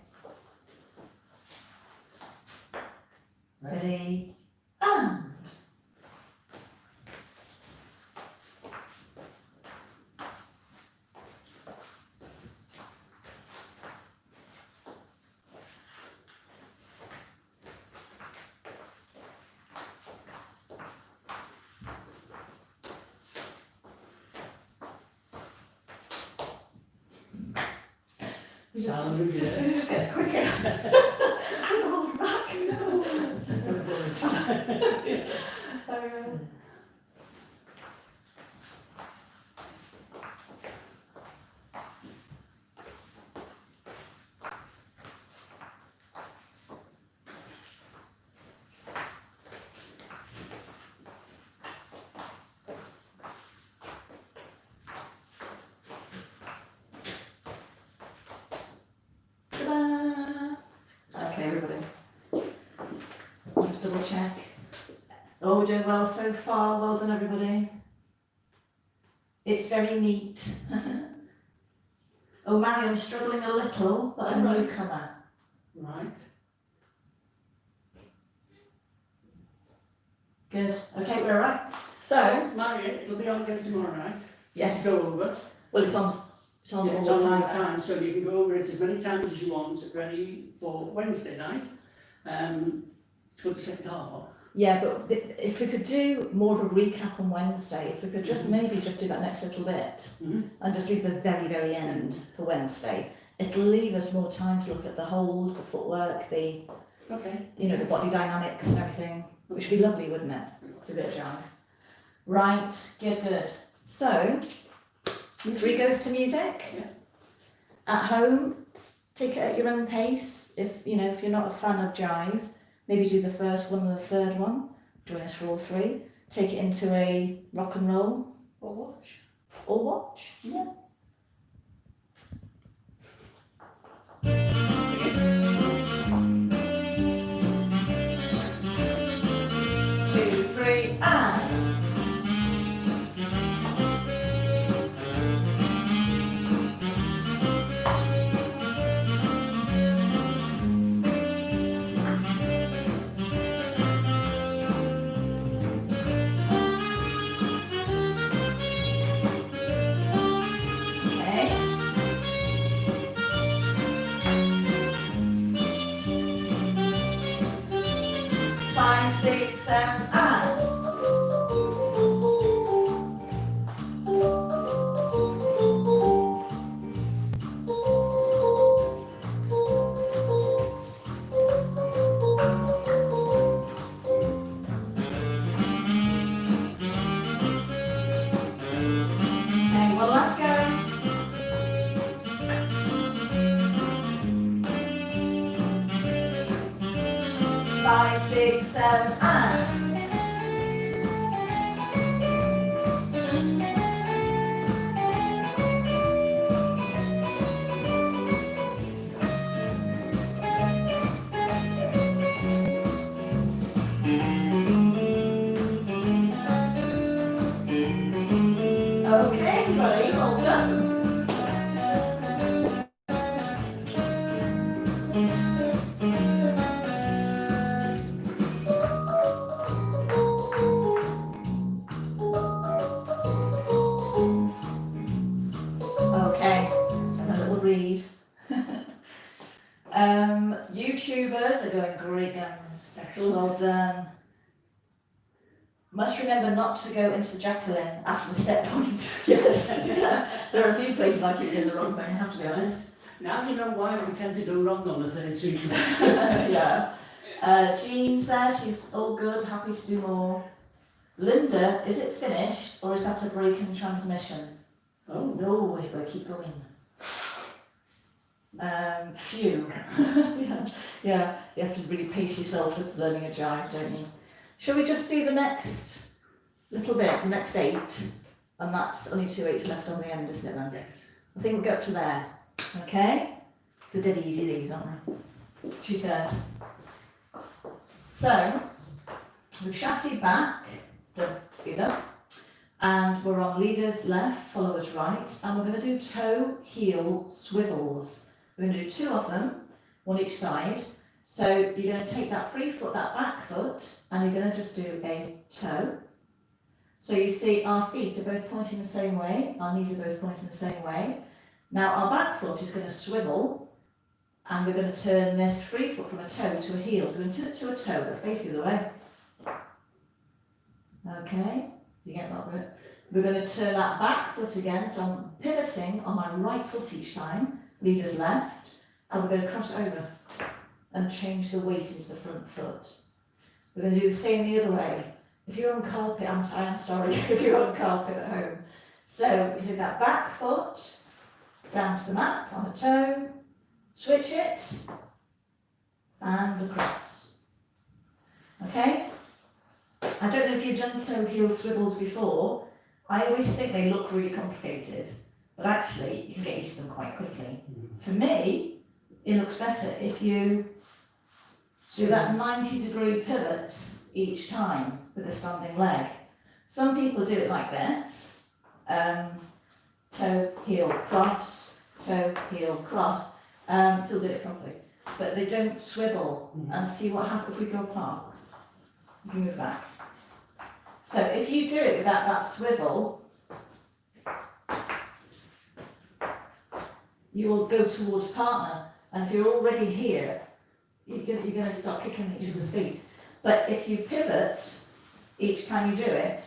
Speaker 2: Right.
Speaker 1: ready, and.
Speaker 2: Sound of
Speaker 1: Just
Speaker 2: it.
Speaker 1: just gets quicker. I'm holding back, no. Ta-da! Okay, everybody. Just double check. Oh, we're doing well so far. Well done, everybody. It's very neat. Oh, Mary, I'm struggling a little, but a
Speaker 2: Alright.
Speaker 1: newcomer.
Speaker 2: Right.
Speaker 1: Good. Okay, we're all right. So,
Speaker 2: Marion, it'll be on again tomorrow night.
Speaker 1: yes.
Speaker 2: To go over.
Speaker 1: Well, it's on
Speaker 2: Yeah,
Speaker 1: all
Speaker 2: it's
Speaker 1: the
Speaker 2: on all
Speaker 1: time.
Speaker 2: the time, so you can go over it as many times as you want, ready for Wednesday night. To go to the second half of.
Speaker 1: Yeah, but if we could do more of a recap on Wednesday, if we could just maybe just do that next little bit and just leave the very, very end for Wednesday, it'll leave us more time to look at the hold, the footwork, the
Speaker 2: Okay.
Speaker 1: the body dynamics and everything, which would be lovely, wouldn't it? Do a bit of jive. Right, good. So, 3 goes to music.
Speaker 2: Yeah.
Speaker 1: At home, take it at your own pace. If you're not a fan of jive, maybe do the first one and the third one. Join us for all 3. Take it into a rock and roll
Speaker 2: Or watch.
Speaker 1: or watch. Yeah. Two, 3, and. Okay. 5, 6, 7, and. Okay, well, let's go. 5, 6, 7, and. Okay, everybody, well done.
Speaker 2: Excellent.
Speaker 1: Well done. Must remember not to go into the Jacqueline after the step point. Yes. There are a few places I keep doing the wrong thing, I have to be honest.
Speaker 2: Now you know why we tend to go wrong on the third sequence.
Speaker 1: Yeah. Jean's there, she's all good, happy to do more. Linda, is it finished or is that a break in transmission?
Speaker 2: Oh.
Speaker 1: No, we'll keep going. Phew. yeah, you have to really pace yourself with learning a jive, don't you? Shall we just do the next little bit, the next 8? And that's only 2 8s left on the end, isn't it then?
Speaker 2: Yes.
Speaker 1: I think we'll go up to there. Okay? They're dead easy these, aren't they? She says. So, we've chasse back, and we're on leaders left, followers right, and we're going to do toe, heel, swivels. We're going to do 2 of them, one each side. So you're going to take that free foot, that back foot, and you're going to just do a toe. So you see our feet are both pointing the same way, our knees are both pointing the same way. Now our back foot is going to swivel, and we're going to turn this free foot from a toe to a heel. So we're going to turn it to a toe, but face the other way. Okay, you get that bit? We're going to turn that back foot again, so I'm pivoting on my right foot each time, leaders left, and we're going to cross over and change the weight into the front foot. We're going to do the same the other way. If you're on carpet, I am sorry, if you're on carpet at home. So you do that back foot, down to the mat, on a toe, switch it, and across. Okay? I don't know if you've done toe heel swivels before. I always think they look really complicated, but actually you can get used to them quite quickly. For me, it looks better if you do that 90-degree pivot each time with a standing leg. Some people do it like this, toe, heel, cross, toe, heel, cross. Phil did it properly, but they don't swivel. And see what happens if we go apart. You can move back. So if you do it without that swivel, you will go towards partner. And if you're already here, you're going to start kicking each other's feet. But if you pivot each time you do it,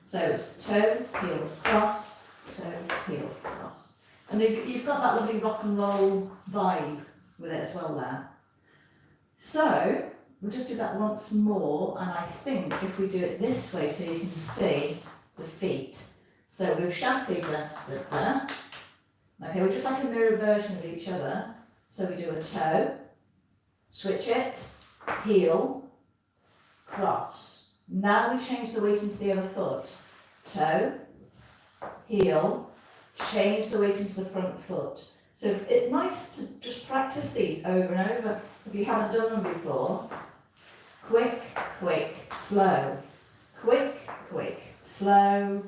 Speaker 1: so it's toe, heel, cross, toe, heel, cross. And you've got that lovely rock and roll vibe with it as well there. So we'll just do that once more, and I think if we do it this way so you can see the feet. So we've chasse, Okay, we're just like a mirror version of each other. So we do a toe, switch it, heel, cross. Now we change the weight into the other foot. Toe, heel, change the weight into the front foot. So it's nice to just practice these over and over if you haven't done them before. Quick, quick, slow. Quick, quick, slow.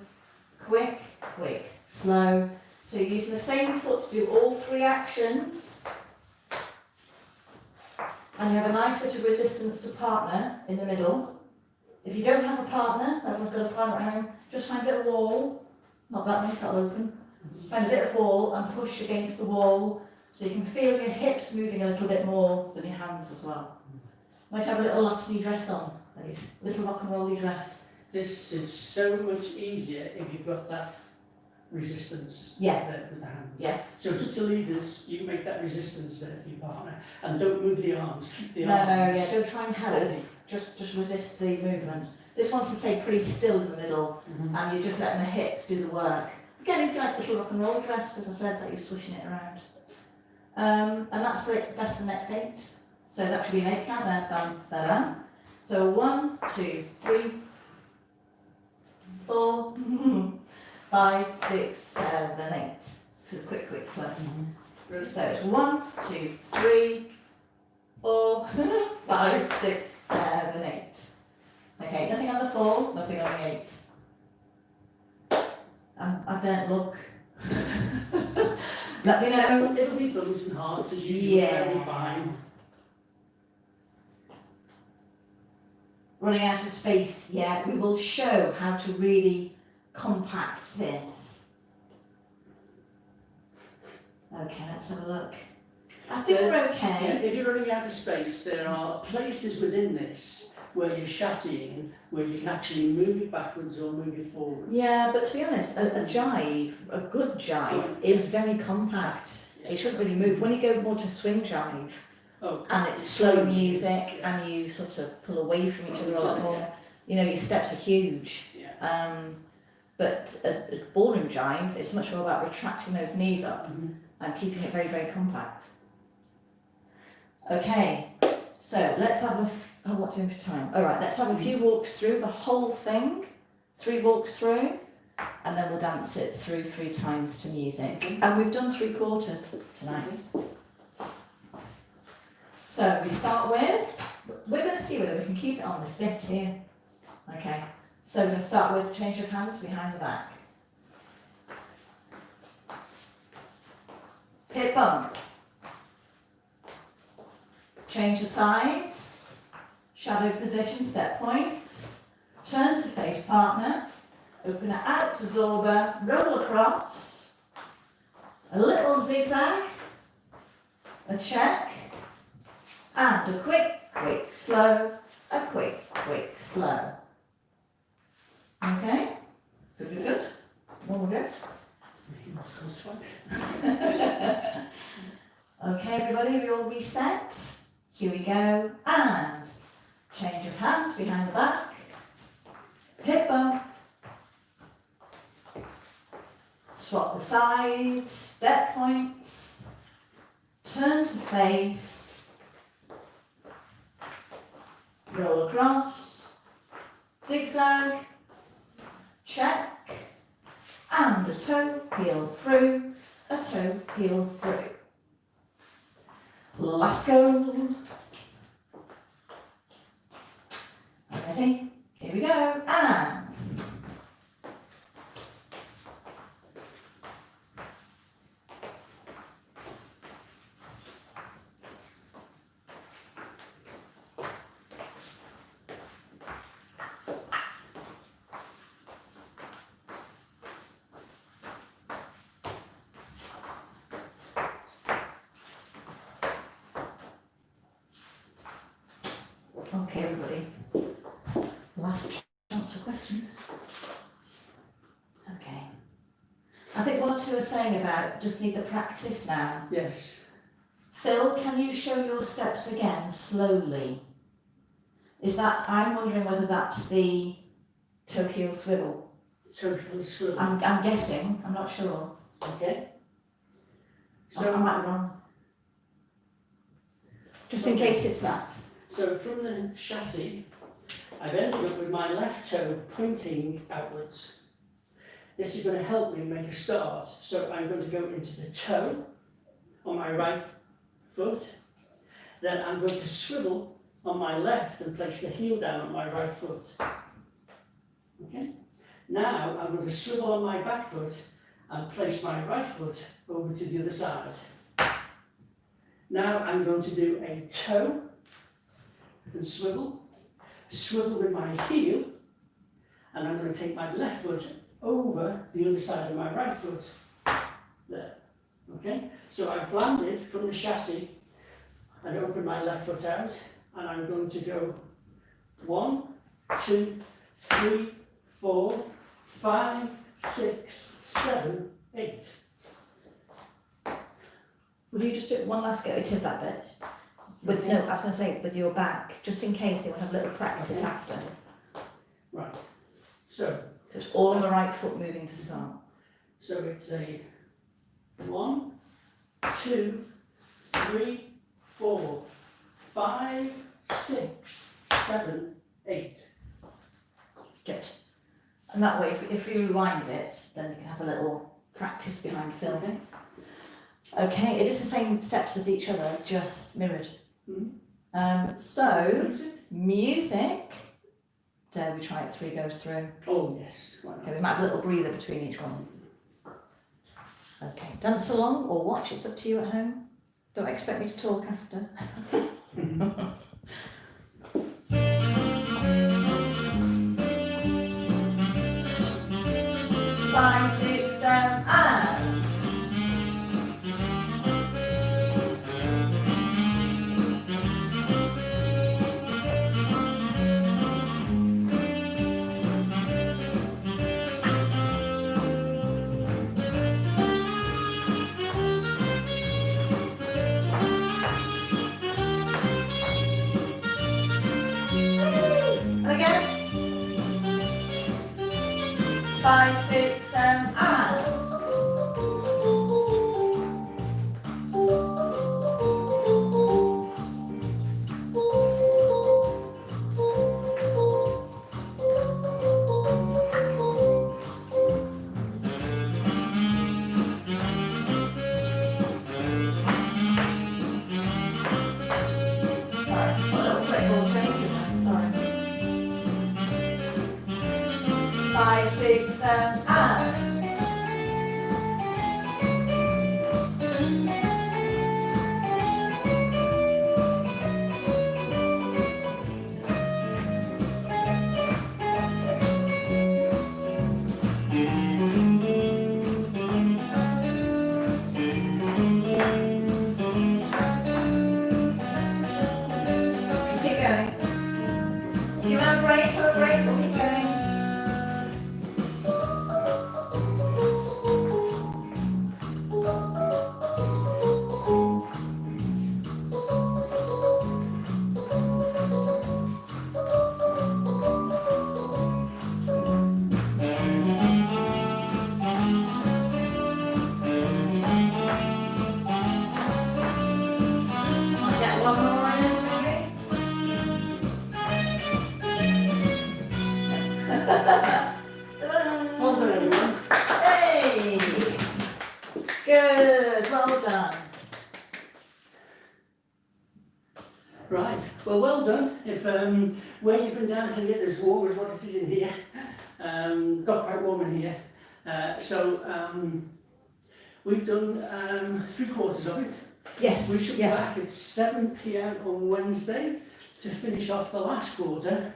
Speaker 1: Quick, quick, slow. So you're using the same foot to do all 3 actions. And you have a nice bit of resistance to partner in the middle. If you don't have a partner, everyone's got a partner at home, just find a bit of wall. Not that one, that'll open. Find a bit of wall and push against the wall so you can feel your hips moving a little bit more than your hands as well. Might have a little latiny dress on, a little rock and rolly dress.
Speaker 2: This is so much easier if you've got that resistance with the hands.
Speaker 1: Yeah.
Speaker 2: So it's up to leaders, you make that resistance there for your partner, and don't move the arms, keep the arms.
Speaker 1: No, don't try and help,
Speaker 2: steady.
Speaker 1: just resist the movement. This wants to stay pretty still in the middle, and you're just letting the hips do the work. Again, if you like a little rock and roll dress, as I said, that you're swishing it around. And that's the next 8. So that should be an 8 count there, bam, da. So 1, 2, 3, 4, 5, 6, 7, 8. So quick, slow. So it's 1, 2, 3, 4, 5, 6, 7, 8. Okay, nothing on the 4, nothing on the 8. I don't look. Let me know.
Speaker 2: It'll be thumbs and hearts as usual, very fine.
Speaker 1: Running out of space, we will show how to really compact this. Okay, let's have a look. I think we're
Speaker 2: Yeah,
Speaker 1: okay.
Speaker 2: if you're running out of space, there are places within this where you're chassis where you can actually move it backwards or move it forwards.
Speaker 1: Yeah, but to be honest, a jive, a good jive, is very compact.
Speaker 2: Yeah.
Speaker 1: It shouldn't really move. When you go more to swing jive,
Speaker 2: Oh,
Speaker 1: and it's slower
Speaker 2: swing
Speaker 1: music,
Speaker 2: yeah.
Speaker 1: and you sort of pull away from each other a lot more,
Speaker 2: Yeah.
Speaker 1: you know, your steps are huge.
Speaker 2: Yeah.
Speaker 1: But a ballroom jive is much more about retracting those knees up
Speaker 2: Mhm.
Speaker 1: and keeping it very, very compact. Okay, so let's have what do we have for time? All right, let's have a few walks through the whole thing, 3 walks through, and then we'll dance it through 3 times to music. And we've done 3/4 tonight. So we start with, we're going to see whether we can keep it on this bit here. Okay, so we're going to start with change of hands behind the back. Hip bump. Change the sides. Shadow position, step points. Turn to face partner. Open it out to Zorba. Roll across. A little zigzag. A check. And a quick, slow. A quick, slow. Okay? Good. One more go. Okay, everybody, we all reset. Here we go. And change of hands behind the back. Hip bump. Swap the sides. Step points. Turn to face. Roll across. Zigzag. Check. And a toe, heel through, a toe, heel through. Last go. Ready? Here we go. And okay, everybody. Last chance for questions. Okay. I think 1 or 2 are saying about just need the practice now.
Speaker 2: Yes.
Speaker 1: Phil, can you show your steps again slowly? Is that, I'm wondering whether that's the toe heel swivel.
Speaker 2: Total swivel.
Speaker 1: I'm guessing, I'm not sure.
Speaker 2: Okay.
Speaker 1: I
Speaker 2: So,
Speaker 1: might be wrong. Just in case it's that.
Speaker 2: so from the chassis, I've ended up with my left toe pointing outwards. This is going to help me make a start. So I'm going to go into the toe on my right foot. Then I'm going to swivel on my left and place the heel down on my right foot. Okay. Now I'm going to swivel on my back foot and place my right foot over to the other side. Now I'm going to do a toe and swivel with my heel, and I'm going to take my left foot over the other side of my right foot. There. Okay? So I've landed from the chassis and open my left foot out, and I'm going to go 1, 2, 3, 4, 5, 6, 7, 8.
Speaker 1: Will you just do it one last go? It is that bit. With no, I was going to say with your back, just in case they want to have a little practice
Speaker 2: Okay.
Speaker 1: after.
Speaker 2: Right. So
Speaker 1: it's all on the right foot moving to start.
Speaker 2: So it's a 1, 2, 3, 4, 5, 6, 7, 8.
Speaker 1: Good. And that way, if you rewind it, then you can have a little practice behind Phil.
Speaker 2: Okay.
Speaker 1: Okay, it is the same steps as each other, just mirrored.
Speaker 2: Mm-hmm.
Speaker 1: So, music. Dare we try it 3 goes through?
Speaker 2: Oh yes. Why not?
Speaker 1: Okay, we might have a little breather between each one. Okay, dance along or watch, it's up to you at home. Don't expect me to talk after. 5, 6, 7, and 5, 6, 7, and. Sorry, a little fretboard change in there, sorry. 5, 6, 7, and. Keep going. If you want a break, have a break, we'll keep going. Might get one more in, maybe. Ta-da!
Speaker 2: Well done, everyone.
Speaker 1: Hey! Good, well done.
Speaker 2: Right, well done. If where you've been dancing it as warm as what it is in here, got quite warm in here. We've done 3/4 of it.
Speaker 1: Yes,
Speaker 2: We should be
Speaker 1: yes.
Speaker 2: back at 7 p.m. on Wednesday to finish off the last quarter,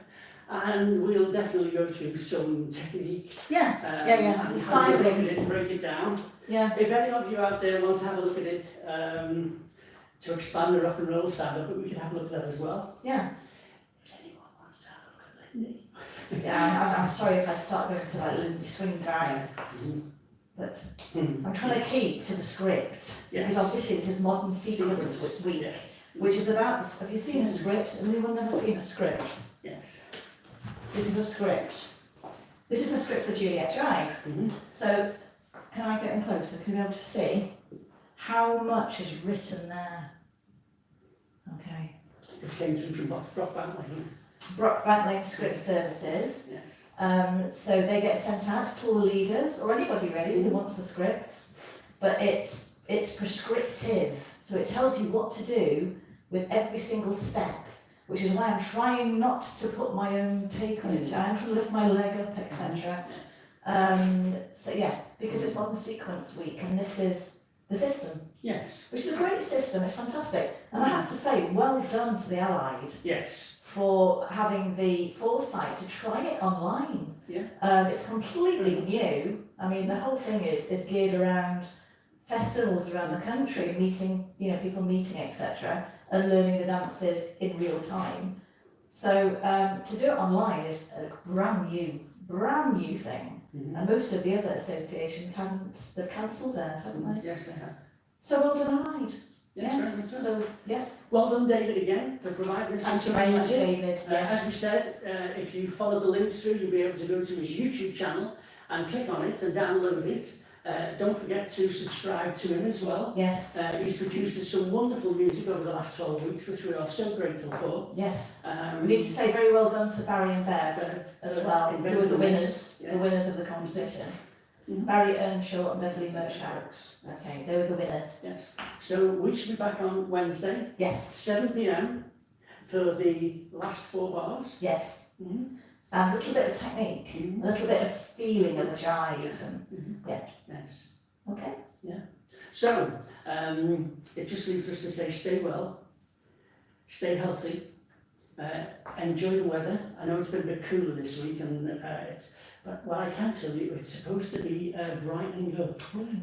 Speaker 2: and we'll definitely go through some technique.
Speaker 1: Yeah,
Speaker 2: And
Speaker 1: yeah,
Speaker 2: have a look
Speaker 1: styling.
Speaker 2: at it and break it down.
Speaker 1: Yeah,
Speaker 2: If any of you out there want to have a look at it to expand the rock and roll side of it, we can have a look at that as well.
Speaker 1: yeah.
Speaker 2: If anyone wants to have a look at Lindy.
Speaker 1: Yeah, I'm sorry if I start going to like Lindy Swing Drive, but I'm trying to keep to the script.
Speaker 2: Yes.
Speaker 1: Because obviously this is modern sequence week,
Speaker 2: Yes.
Speaker 1: which is about, have you seen a script? Has anyone never seen a script?
Speaker 2: Yes.
Speaker 1: This is a script. This is the script for Juliet Jive. So, can I get in closer? Can you be able to see how much is written there? Okay.
Speaker 2: This came through from Brockbank Lane.
Speaker 1: Brockbank Lane Script Services.
Speaker 2: Yes.
Speaker 1: So they get sent out to all the leaders, or anybody really who wants the scripts, but it's prescriptive, so it tells you what to do with every single step, which is why I'm trying not to put my own take on it. I'm trying to lift my leg up, etc. So yeah, because it's modern sequence week, and this is the system,
Speaker 2: Yes.
Speaker 1: which is a great system. It's fantastic, and I have to say, well done to the Allied
Speaker 2: Yes.
Speaker 1: for having the foresight to try it online.
Speaker 2: Yeah.
Speaker 1: It's completely new. I mean, the whole thing is geared around festivals around the country, meeting, people meeting, etc., and learning the dances in real time. So to do it online is a brand new thing. And most of the other associations they've cancelled theirs, haven't they?
Speaker 2: Yes, they have.
Speaker 1: So well done, Allied.
Speaker 2: Yes, very much so.
Speaker 1: So, yeah.
Speaker 2: Well done, David, again, for providing us
Speaker 1: Thank
Speaker 2: with
Speaker 1: you
Speaker 2: some
Speaker 1: very much,
Speaker 2: music.
Speaker 1: David.
Speaker 2: As we said, if you follow the links through, you'll be able to go to his YouTube channel and click on it and download it. Don't forget to subscribe to him as well.
Speaker 1: Yes.
Speaker 2: He's produced us some wonderful music over the last 12 weeks, which we are so grateful for.
Speaker 1: Yes. We need to say very well done to Barry and Bev as well, who were the winners,
Speaker 2: Yes.
Speaker 1: the winners of the competition. Barry Earnshaw and Beverly Merchaux. Okay, they were the winners.
Speaker 2: Yes. So we should be back on Wednesday,
Speaker 1: Yes,
Speaker 2: 7 p.m. for the last 4 bars.
Speaker 1: yes.
Speaker 2: Mm-hmm.
Speaker 1: And a little bit of technique, a little bit of feeling of the jive, and
Speaker 2: Yes.
Speaker 1: okay.
Speaker 2: So, it just leaves us to say stay well, stay healthy, enjoy the weather. I know it's been a bit cooler this week, but what I can tell you, it's supposed to be brightening up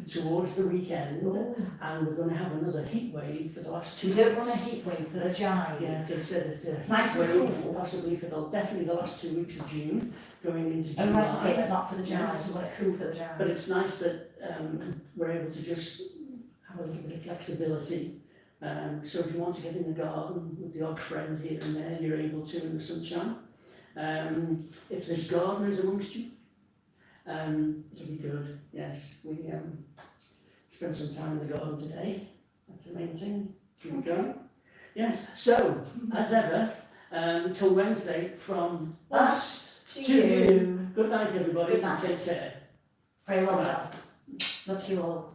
Speaker 2: towards the weekend, and we're going to have another heat wave for the last 2
Speaker 1: You
Speaker 2: weeks.
Speaker 1: don't want a heat wave for the jive.
Speaker 2: Yeah, they said it's a
Speaker 1: Nice
Speaker 2: heat
Speaker 1: and
Speaker 2: wave,
Speaker 1: cool.
Speaker 2: possibly for definitely the last 2 weeks of June, going into July.
Speaker 1: Oh, right, okay, but not for the jive.
Speaker 2: Yes.
Speaker 1: You want it cool for the jive.
Speaker 2: But it's nice that we're able to just have a little bit of flexibility. So if you want to get in the garden with the odd friend here and there, you're able to in the sunshine. If there's gardeners amongst you, It'll be good, yes. We spent some time in the garden today. That's the main thing. Keep it going. Yes, so, as ever, till Wednesday, from us
Speaker 1: To
Speaker 2: to
Speaker 1: you.
Speaker 2: you. Good night, everybody.
Speaker 1: Good night.
Speaker 2: Take care.
Speaker 1: Very well
Speaker 2: Good
Speaker 1: done.
Speaker 2: night.
Speaker 1: Love to you all.